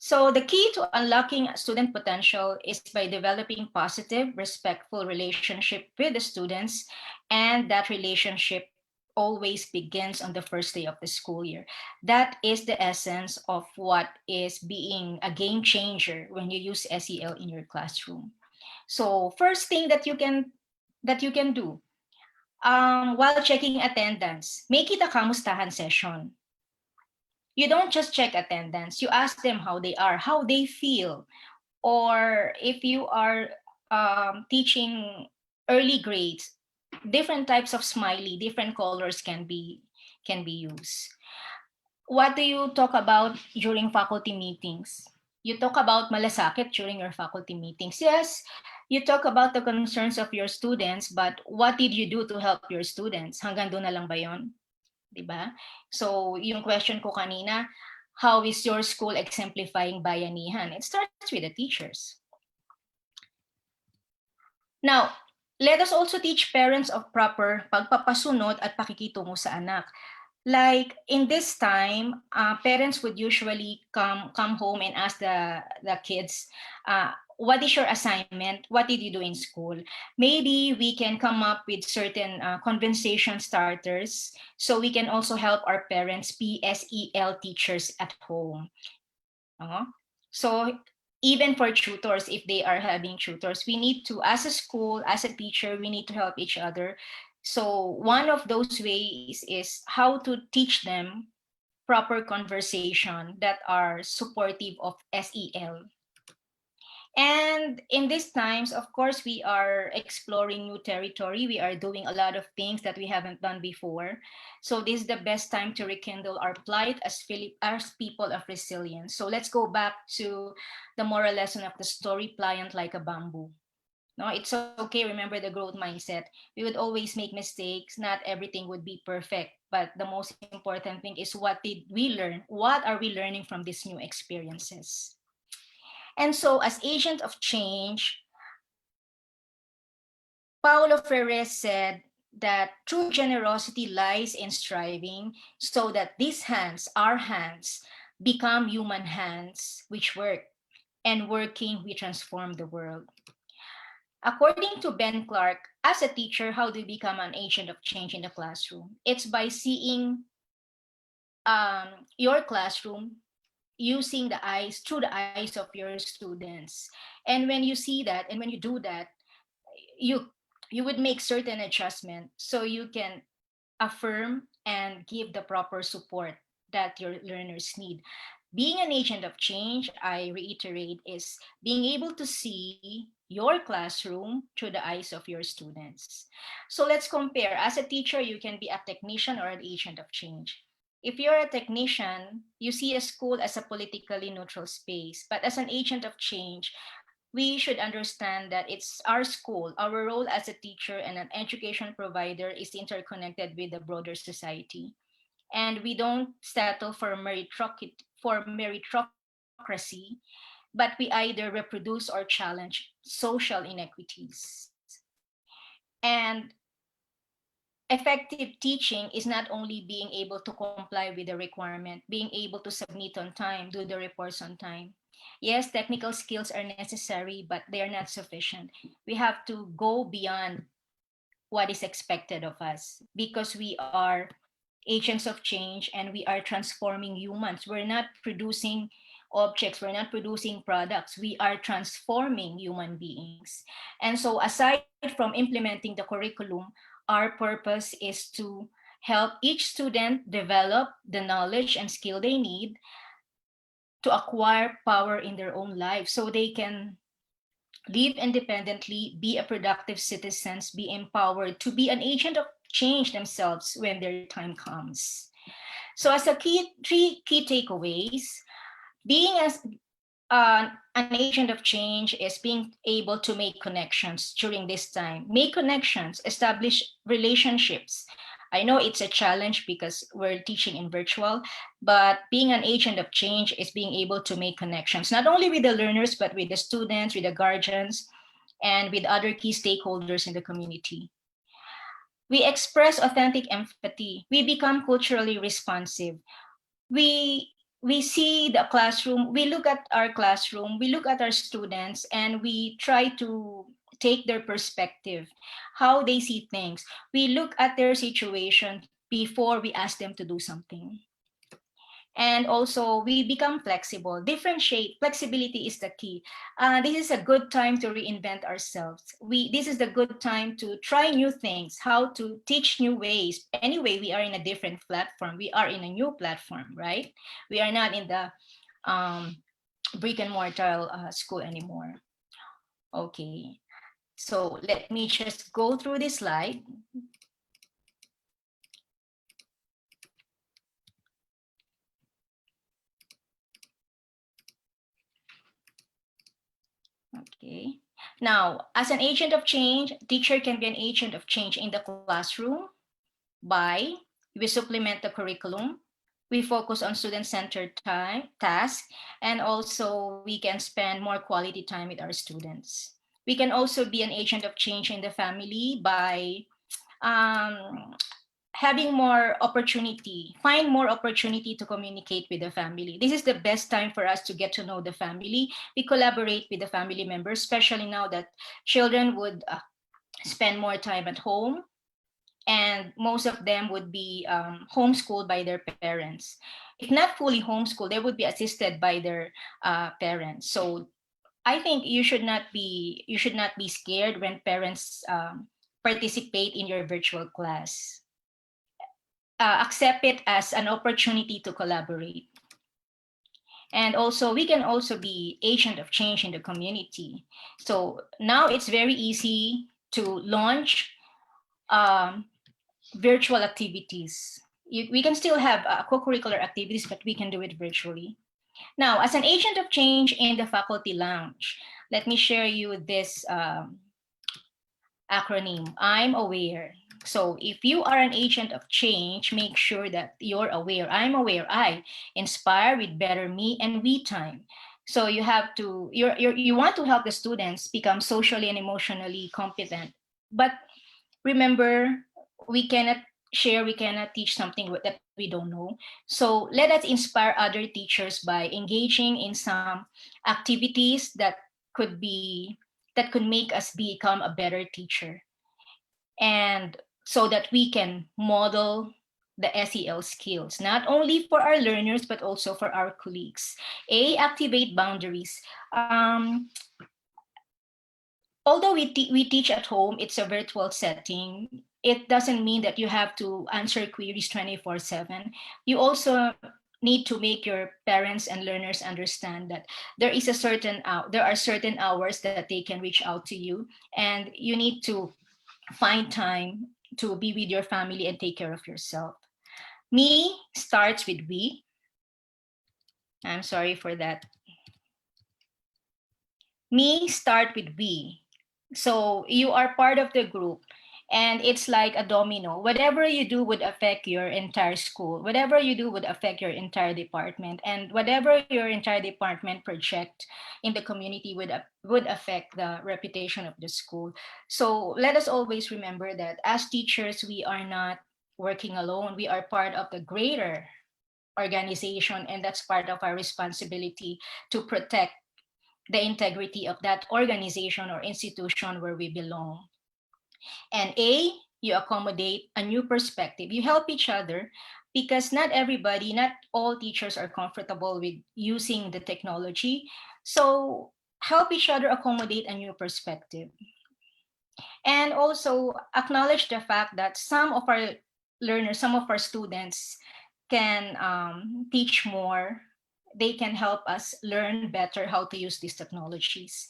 So the key to unlocking student potential is by developing positive, respectful relationship with the students, and that relationship always begins on the first day of the school year. That is the essence of what is being a game changer when you use SEL in your classroom. So first thing that you can do while checking attendance, make it a kamustahan session. You don't just check attendance, you ask them how they are, how they feel, or if you are teaching early grades, different types of smiley, different colors can be used. What do you talk about during faculty meetings? You talk about malasakit during your faculty meetings. Yes, you talk about the concerns of your students, but what did you do to help your students? Hanggang doon na lang ba yon? 'Di ba? So, yung question ko kanina, how is your school exemplifying bayanihan? It starts with the teachers. Now, let us also teach parents of proper pagpapasunod at pakikitungo sa anak. Like in this time, parents would usually come home and ask the kids, what is your assignment? What did you do in school? Maybe we can come up with certain conversation starters so we can also help our parents be SEL teachers at home. Uh, so even for tutors, if they are having tutors, we need to, as a school, as a teacher, we need to help each other. So one of those ways is how to teach them proper conversation that are supportive of SEL. And in these times, of course, we are exploring new territory. We are doing a lot of things that we haven't done before. So this is the best time to rekindle our plight as people of resilience. So let's go back to the moral lesson of the story, pliant like a bamboo. No, it's okay. Remember the growth mindset. We would always make mistakes. Not everything would be perfect. But the most important thing is, what did we learn? What are we learning from these new experiences? And so, as agent of change, Paulo Freire said that true generosity lies in striving so that these hands, our hands, become human hands which work, and working we transform the world. According to Ben Clark, as a teacher, how do you become an agent of change in the classroom? It's by seeing your classroom using the eyes, through the eyes of your students. And when you see that and when you do that, you you would make certain adjustment so you can affirm and give the proper support that your learners need. Being an agent of change, I reiterate, is being able to see your classroom through the eyes of your students. So let's compare. As a teacher, you can be a technician or an agent of change. If you're a technician, you see a school as a politically neutral space, but as an agent of change, we should understand that it's our school. Our role as a teacher and an education provider is interconnected with the broader society. And we don't settle for meritocracy, but we either reproduce or challenge social inequities. And effective teaching is not only being able to comply with the requirement, being able to submit on time, do the reports on time. Yes, technical skills are necessary, but they are not sufficient. We have to go beyond what is expected of us because we are agents of change and we are transforming humans. We're not producing objects, we're not producing products, we are transforming human beings. And so, aside from implementing the curriculum, our purpose is to help each student develop the knowledge and skill they need to acquire power in their own lives so they can live independently, be a productive citizens, be empowered to be an agent of change themselves when their time comes. So as a three key takeaways, being as an agent of change is being able to make connections during this time. Make connections, establish relationships. I know it's a challenge because we're teaching in virtual, but being an agent of change is being able to make connections, not only with the learners, but with the students, with the guardians, and with other key stakeholders in the community. We express authentic empathy. We become culturally responsive. We we see the classroom, we look at our classroom, we look at our students, and we try to take their perspective, how they see things. We look at their situation before we ask them to do something. And also we become flexible, differentiate. Flexibility is the key. This is a good time to reinvent ourselves. This is the good time to try new things, how to teach new ways. Anyway, we are in a different platform, we are in a new platform, right? We are not in the um, brick and mortar school anymore. Okay, so let me just go through this slide. Okay. Now, as an agent of change, teacher can be an agent of change in the classroom by we supplement the curriculum, we focus on student-centered time tasks, and also we can spend more quality time with our students. We can also be an agent of change in the family by um, having more opportunity, find more opportunity to communicate with the family. This is the best time for us to get to know the family. We collaborate with the family members, especially now that children would spend more time at home, and most of them would be homeschooled by their parents. If not fully homeschooled, they would be assisted by their parents. So I think you should not be scared when parents participate in your virtual class. Accept it as an opportunity to collaborate. And also, we can also be agent of change in the community. So now it's very easy to launch um, virtual activities. We can still have co-curricular activities, but we can do it virtually. Now, as an agent of change in the faculty lounge, let me share you this acronym, I'm aware. So if you are an agent of change, make sure that you're aware. I'm aware. I inspire with better me and we time. So you have to, you want to help the students become socially and emotionally competent. But remember, we cannot share, we cannot teach something that we don't know. So let us inspire other teachers by engaging in some activities that could make us become a better teacher, and so that we can model the SEL skills, not only for our learners, but also for our colleagues. Activate boundaries. Although we teach at home, it's a virtual setting. It doesn't mean that you have to answer queries 24/7. You also need to make your parents and learners understand that there are certain hours that they can reach out to you, and you need to find time to be with your family and take care of yourself. Me starts with we. I'm sorry for that. Me start with we. So you are part of the group, and it's like a domino. Whatever you do would affect your entire school. Whatever you do would affect your entire department, and whatever your entire department project in the community would affect the reputation of the school. So let us always remember that as teachers, we are not working alone. We are part of the greater organization, and that's part of our responsibility to protect the integrity of that organization or institution where we belong. And you accommodate a new perspective. You help each other because not all teachers are comfortable with using the technology. So help each other accommodate a new perspective. And also acknowledge the fact that some of our learners, some of our students can teach more. They can help us learn better how to use these technologies.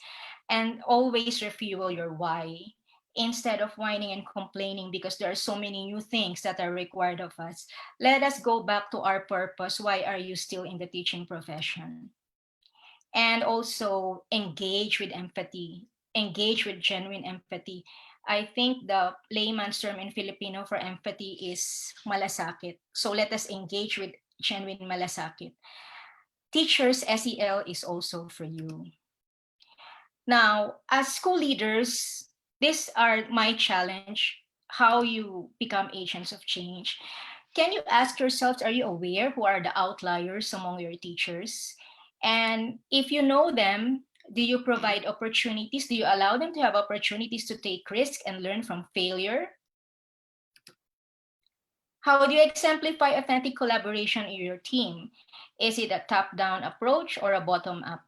And always refuel your why instead of whining and complaining because there are so many new things that are required of us. Let us go back to our purpose. Why are you still in the teaching profession? And also engage with empathy, engage with genuine empathy. I think the layman's term in Filipino for empathy is malasakit. So let us engage with genuine malasakit. Teachers, SEL is also for you. Now, as school leaders, these are my challenge, how you become agents of change. Can you ask yourselves, are you aware who are the outliers among your teachers? And if you know them, do you provide opportunities? Do you allow them to have opportunities to take risks and learn from failure? How do you exemplify authentic collaboration in your team? Is it a top-down approach or a bottom-up?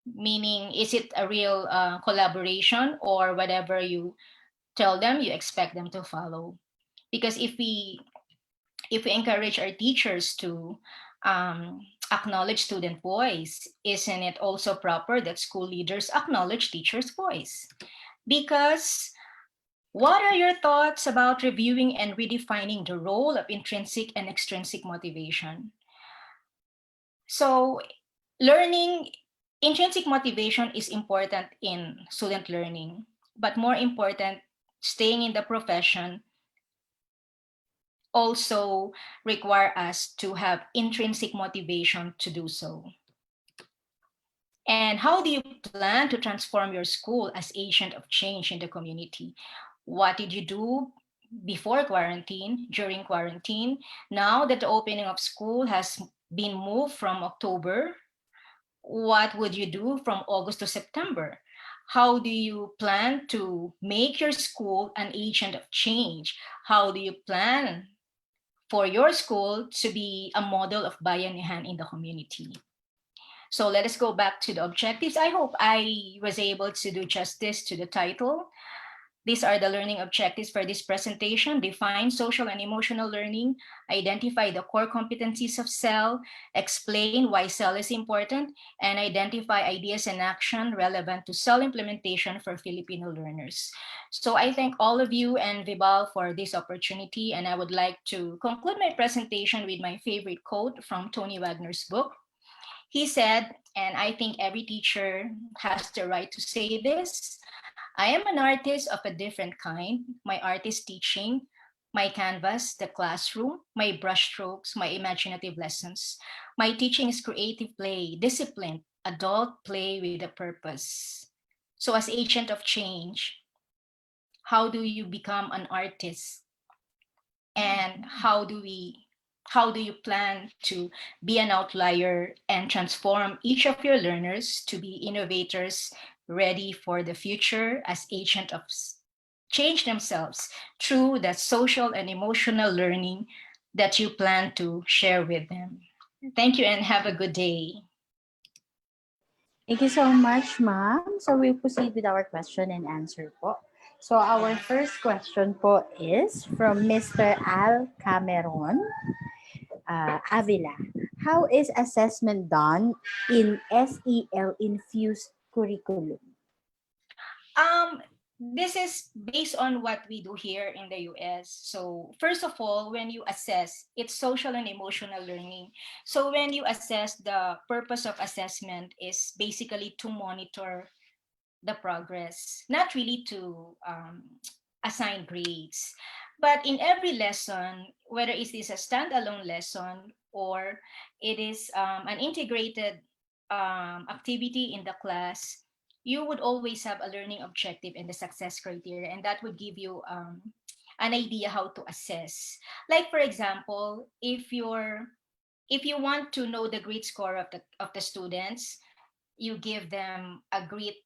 Meaning, is it a real collaboration, or whatever you tell them, you expect them to follow? Because if we encourage our teachers to acknowledge student voice, isn't it also proper that school leaders acknowledge teachers' voice? Because what are your thoughts about reviewing and redefining the role of intrinsic and extrinsic motivation? So, learning, intrinsic motivation is important in student learning, but more important, staying in the profession also require us to have intrinsic motivation to do so. And how do you plan to transform your school as agent of change in the community? What did you do before quarantine, during quarantine? Now that the opening of school has been moved from October, what would you do from August to September? How do you plan to make your school an agent of change? How do you plan for your school to be a model of bayanihan in the community? So let us go back to the objectives. I hope I was able to do justice to the title. These are the learning objectives for this presentation: define social and emotional learning, identify the core competencies of CEL, explain why CEL is important, and identify ideas and action relevant to CEL implementation for Filipino learners. So I thank all of you and Vibal for this opportunity, and I would like to conclude my presentation with my favorite quote from Tony Wagner's book. He said, and I think every teacher has the right to say this: I am an artist of a different kind. My art is teaching, my canvas, the classroom, my brushstrokes, my imaginative lessons. My teaching is creative play, disciplined, adult play with a purpose. So, as agent of change, how do you become an artist? And how do you plan to be an outlier and transform each of your learners to be innovators ready for the future as agent of change themselves through that social and emotional learning that you plan to share with them? Thank you and have a good day. Thank you so much, ma'am. So we'll proceed with our question and answer po. So our first question po is from Mr. Al Cameron Avila. How is assessment done in SEL infused curriculum? This is based on what we do here in the US. So, first of all, when you assess, it's social and emotional learning. So, when you assess, the purpose of assessment is basically to monitor the progress, not really to assign grades. But in every lesson, whether it is a standalone lesson or it is an integrated activity in the class, you would always have a learning objective and the success criteria, and that would give you an idea how to assess. Like for example, if you want to know the grade score of the students, you give them a grade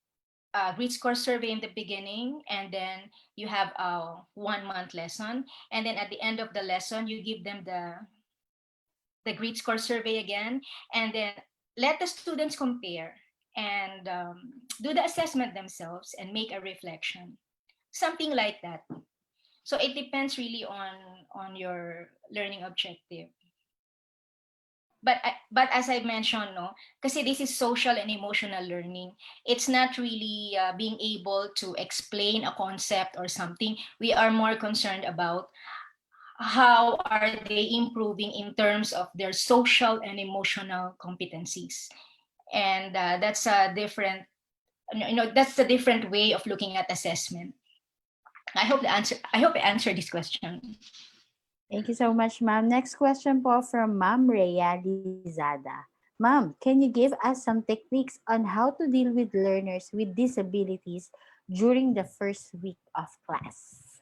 score survey in the beginning, and then you have a 1 month lesson, and then at the end of the lesson you give them the grade score survey again, and then let the students compare and do the assessment themselves and make a reflection, something like that. So it depends really on your learning objective. But as I mentioned, no, kasi this is social and emotional learning. It's not really being able to explain a concept or something. We are more concerned about how are they improving in terms of their social and emotional competencies. And that's a different, that's a different way of looking at assessment. I hope I answered this question. Thank you so much, ma'am. Next question po from Ma'am Rhea Lizada. Ma'am, can you give us some techniques on how to deal with learners with disabilities during the first week of class?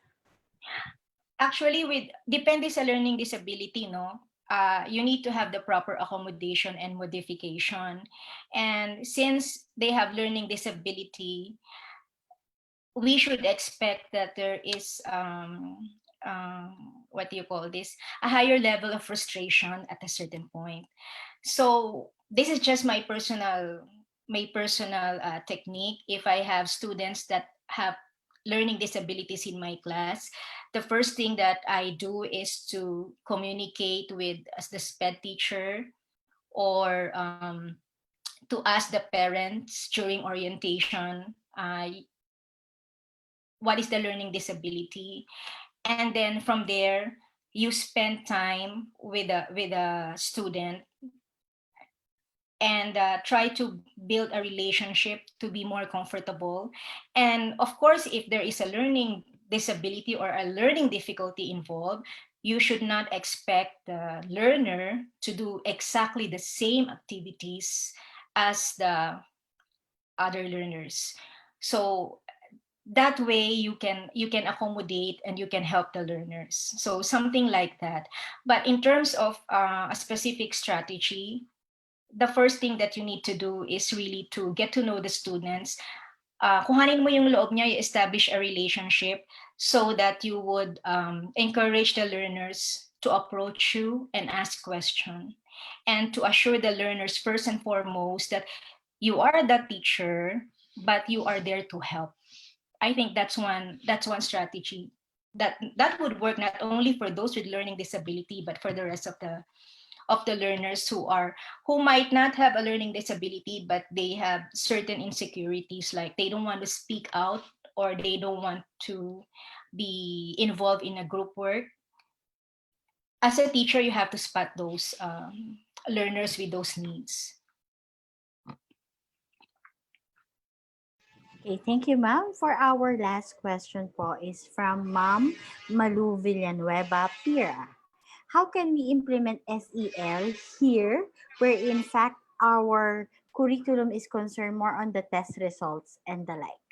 Actually, with depende sa learning disability, no? You need to have the proper accommodation and modification. And since they have learning disability, we should expect that there is what do you call this, a higher level of frustration at a certain point. So this is just my personal technique. If I have students that have learning disabilities in my class, the first thing that I do is to communicate with as the SPED teacher, or to ask the parents during orientation, what is the learning disability, and then from there you spend time with a student, and try to build a relationship to be more comfortable. And of course, if there is a learning disability or a learning difficulty involved, you should not expect the learner to do exactly the same activities as the other learners. So that way you can accommodate and you can help the learners, so something like that. But in terms of a specific strategy, the first thing that you need to do is really to get to know the students. Kuhanin mo yung loob niya, establish a relationship so that you would encourage the learners to approach you and ask questions, and to assure the learners first and foremost that you are the teacher, but you are there to help. I think that's one strategy that would work not only for those with learning disability, but for the rest of the learners who might not have a learning disability, but they have certain insecurities, like they don't want to speak out, or they don't want to be involved in a group work. As a teacher, you have to spot those learners with those needs. Okay, thank you, ma'am. For our last question po is from Ma'am Malu Villanueva Pira. How can we implement SEL here, where in fact our curriculum is concerned more on the test results and the like?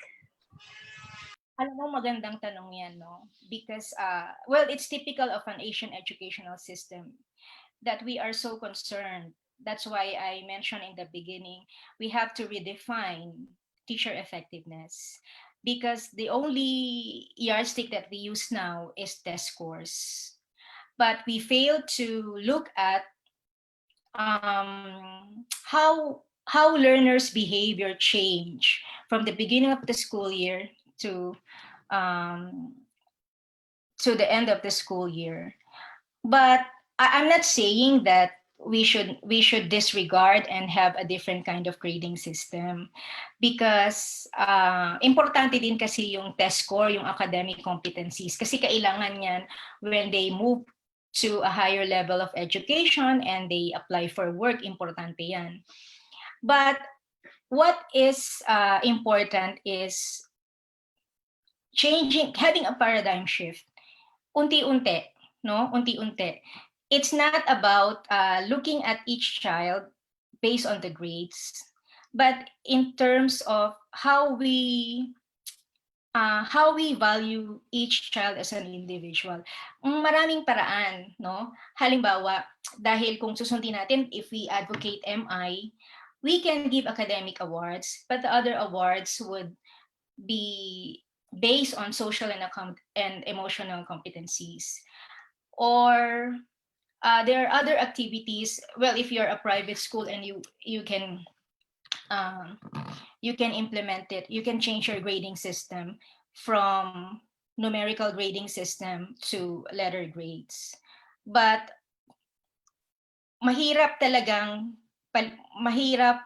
Alam mo, magandang tanong yan, no? Because, well, it's typical of an Asian educational system that we are so concerned. That's why I mentioned in the beginning, we have to redefine teacher effectiveness, because the only yardstick that we use now is test scores. But we fail to look at how learners' behavior change from the beginning of the school year to um, to the end of the school year. But I'm not saying that we should disregard and have a different kind of grading system, because importante din kasi yung test score, yung academic competencies, kasi kailangan yan when they move to a higher level of education and they apply for work. Importante yan. But what is important is having a paradigm shift. Unti-unti, no? Unti-unti. It's not about looking at each child based on the grades, but in terms of how we value each child as an individual. Maraming paraan, no? Halimbawa, dahil kung susundin natin, if we advocate MI, we can give academic awards, but the other awards would be based on social and emotional competencies. Or there are other activities. Well, if you're a private school and um, you can implement it, you can change your grading system from numerical grading system to letter grades. But mahirap talagang mahirap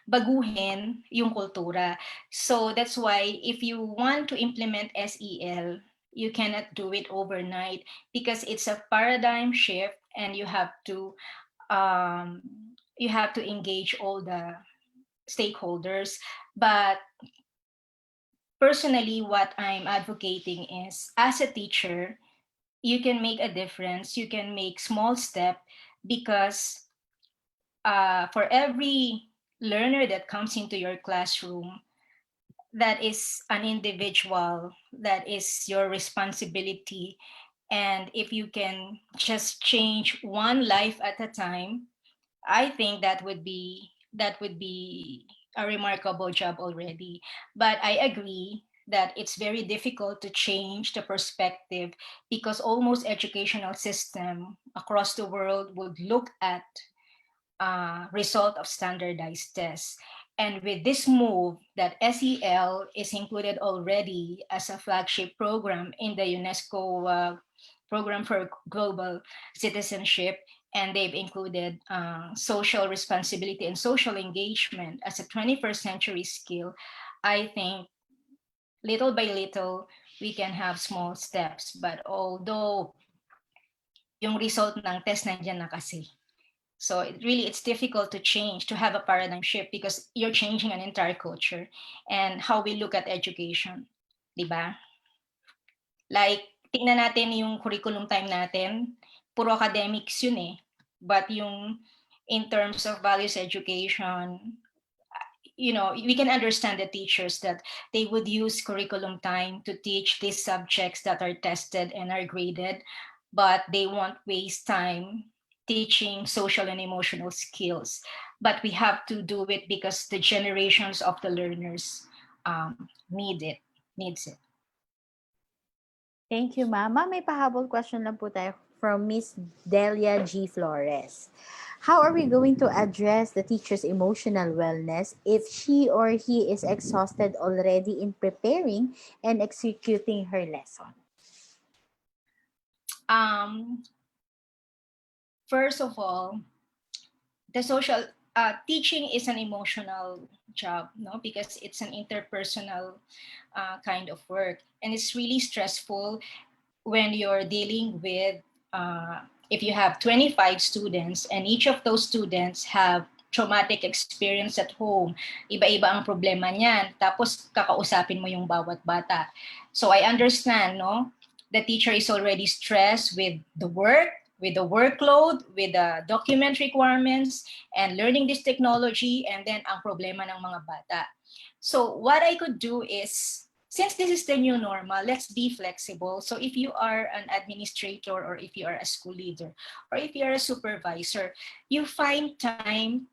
baguhin yung kultura. So that's why if you want to implement SEL, you cannot do it overnight, because it's a paradigm shift, and um, you have to engage all the stakeholders. But personally, what I'm advocating is, as a teacher, you can make a difference. You can make small step, because for every learner that comes into your classroom, that is an individual, that is your responsibility. And if you can just change one life at a time, I think that would be a remarkable job already. But I agree that it's very difficult to change the perspective, because almost educational system across the world would look at result of standardized tests. And with this move, that SEL is included already as a flagship program in the UNESCO program for global citizenship, and they've included social responsibility and social engagement as a 21st century skill. I think little by little we can have small steps. But although yung result ng test nandiyan na kasi, so it's difficult to change, to have a paradigm shift, because you're changing an entire culture and how we look at education, di ba? Like, tingnan natin yung curriculum time natin, puro academics yun eh. But yung in terms of values education, we can understand the teachers that they would use curriculum time to teach these subjects that are tested and are graded, but they won't waste time teaching social and emotional skills. But we have to do it because the generations of the learners needs it. Thank you, ma'am. Ma'am, may pahabol question lang po tayo from Miss Delia G. Flores. How are we going to address the teacher's emotional wellness if she or he is exhausted already in preparing and executing her lesson? First of all, the social teaching is an emotional job, no, because it's an interpersonal kind of work, and it's really stressful when you're dealing with if you have 25 students and each of those students have traumatic experience at home, iba-iba ang problema niyan, tapos kakausapin mo yung bawat bata. So I understand, no, the teacher is already stressed with the work, with the workload, with the document requirements, and learning this technology, and then ang problema ng mga bata. So what I could do is, since this is the new normal, let's be flexible. So if you are an administrator, or if you are a school leader, or if you are a supervisor, you find time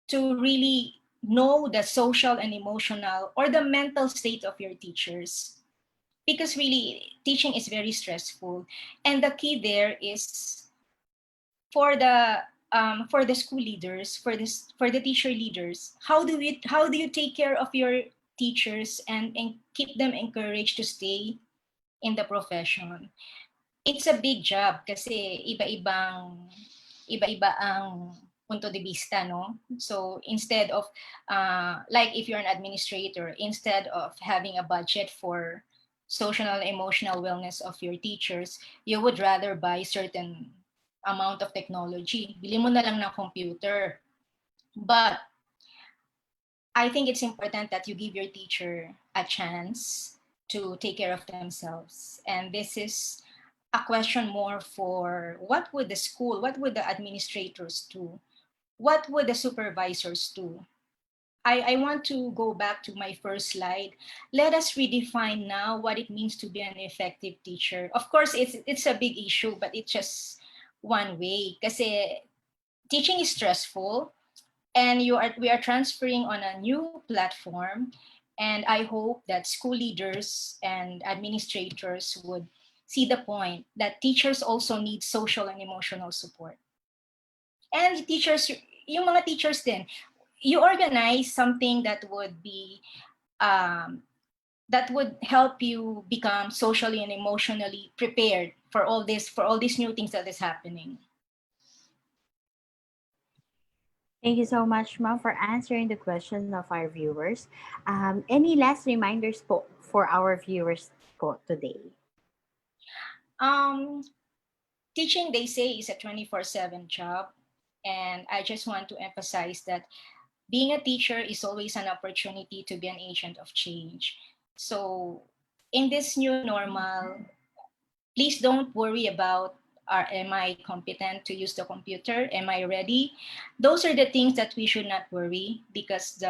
to really know the social and emotional or the mental state of your teachers. Because really, teaching is very stressful. And the key there is for the school leaders, for the teacher leaders, how do you take care of your teachers and keep them encouraged to stay in the profession? It's a big job kasi iba-iba ang punto de vista, no? So instead of like if you're an administrator, instead of having a budget for social and emotional wellness of your teachers, you would rather buy certain amount of technology. Bili mo na lang ng computer. But I think it's important that you give your teacher a chance to take care of themselves. And this is a question more for what would the school, what would the administrators do? What would the supervisors do? I want to go back to my first slide. Let us redefine now what it means to be an effective teacher. Of course, it's a big issue, but it's just one way. Kasi teaching is stressful, and we are transferring on a new platform, and I hope that school leaders and administrators would see the point that teachers also need social and emotional support. And teachers, yung mga teachers din, you organize something that would be that would help you become socially and emotionally prepared for all these new things that is happening. Thank you so much, ma'am, for answering the question of our viewers. Any last reminders po for our viewers po today? Teaching, they say, is a 24/7 job. And I just want to emphasize that being a teacher is always an opportunity to be an agent of change. So in this new normal, please don't worry about Am I competent to use the computer? Am I ready? Those are the things that we should not worry, because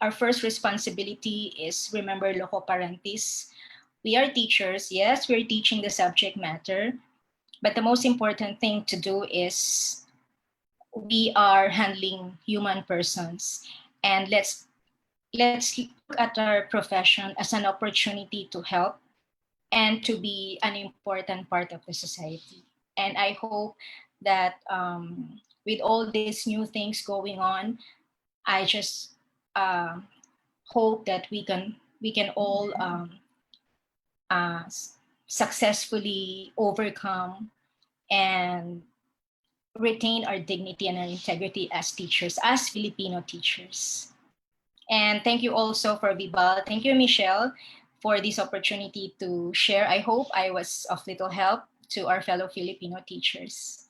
our first responsibility is, remember, loco parentis. We are teachers. Yes, we're teaching the subject matter, but the most important thing to do is we are handling human persons, and let's look at our profession as an opportunity to help and to be an important part of the society. And I hope that with all these new things going on, I just uh, hope that we can all successfully overcome and retain our dignity and our integrity as teachers, as Filipino teachers. And thank you also for Vibal. Thank you, Michelle, for this opportunity to share. I hope I was of little help to our fellow Filipino teachers.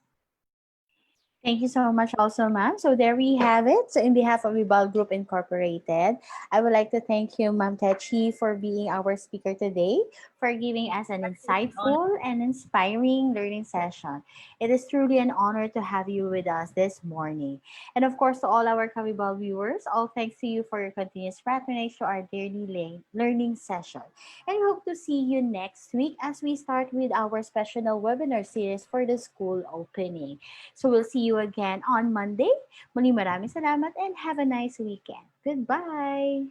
Thank you so much also, ma'am. So there we have it. So in behalf of Ibal Group Incorporated, I would like to thank you, Ma'am Techi, for being our speaker today, for giving us an insightful and inspiring learning session. It is truly an honor to have you with us this morning. And of course, to all our Kawibal viewers, all thanks to you for your continuous patronage to our daily learning session. And we hope to see you next week as we start with our special webinar series for the school opening. So we'll see you again on Monday. Muli maraming salamat and have a nice weekend. Goodbye!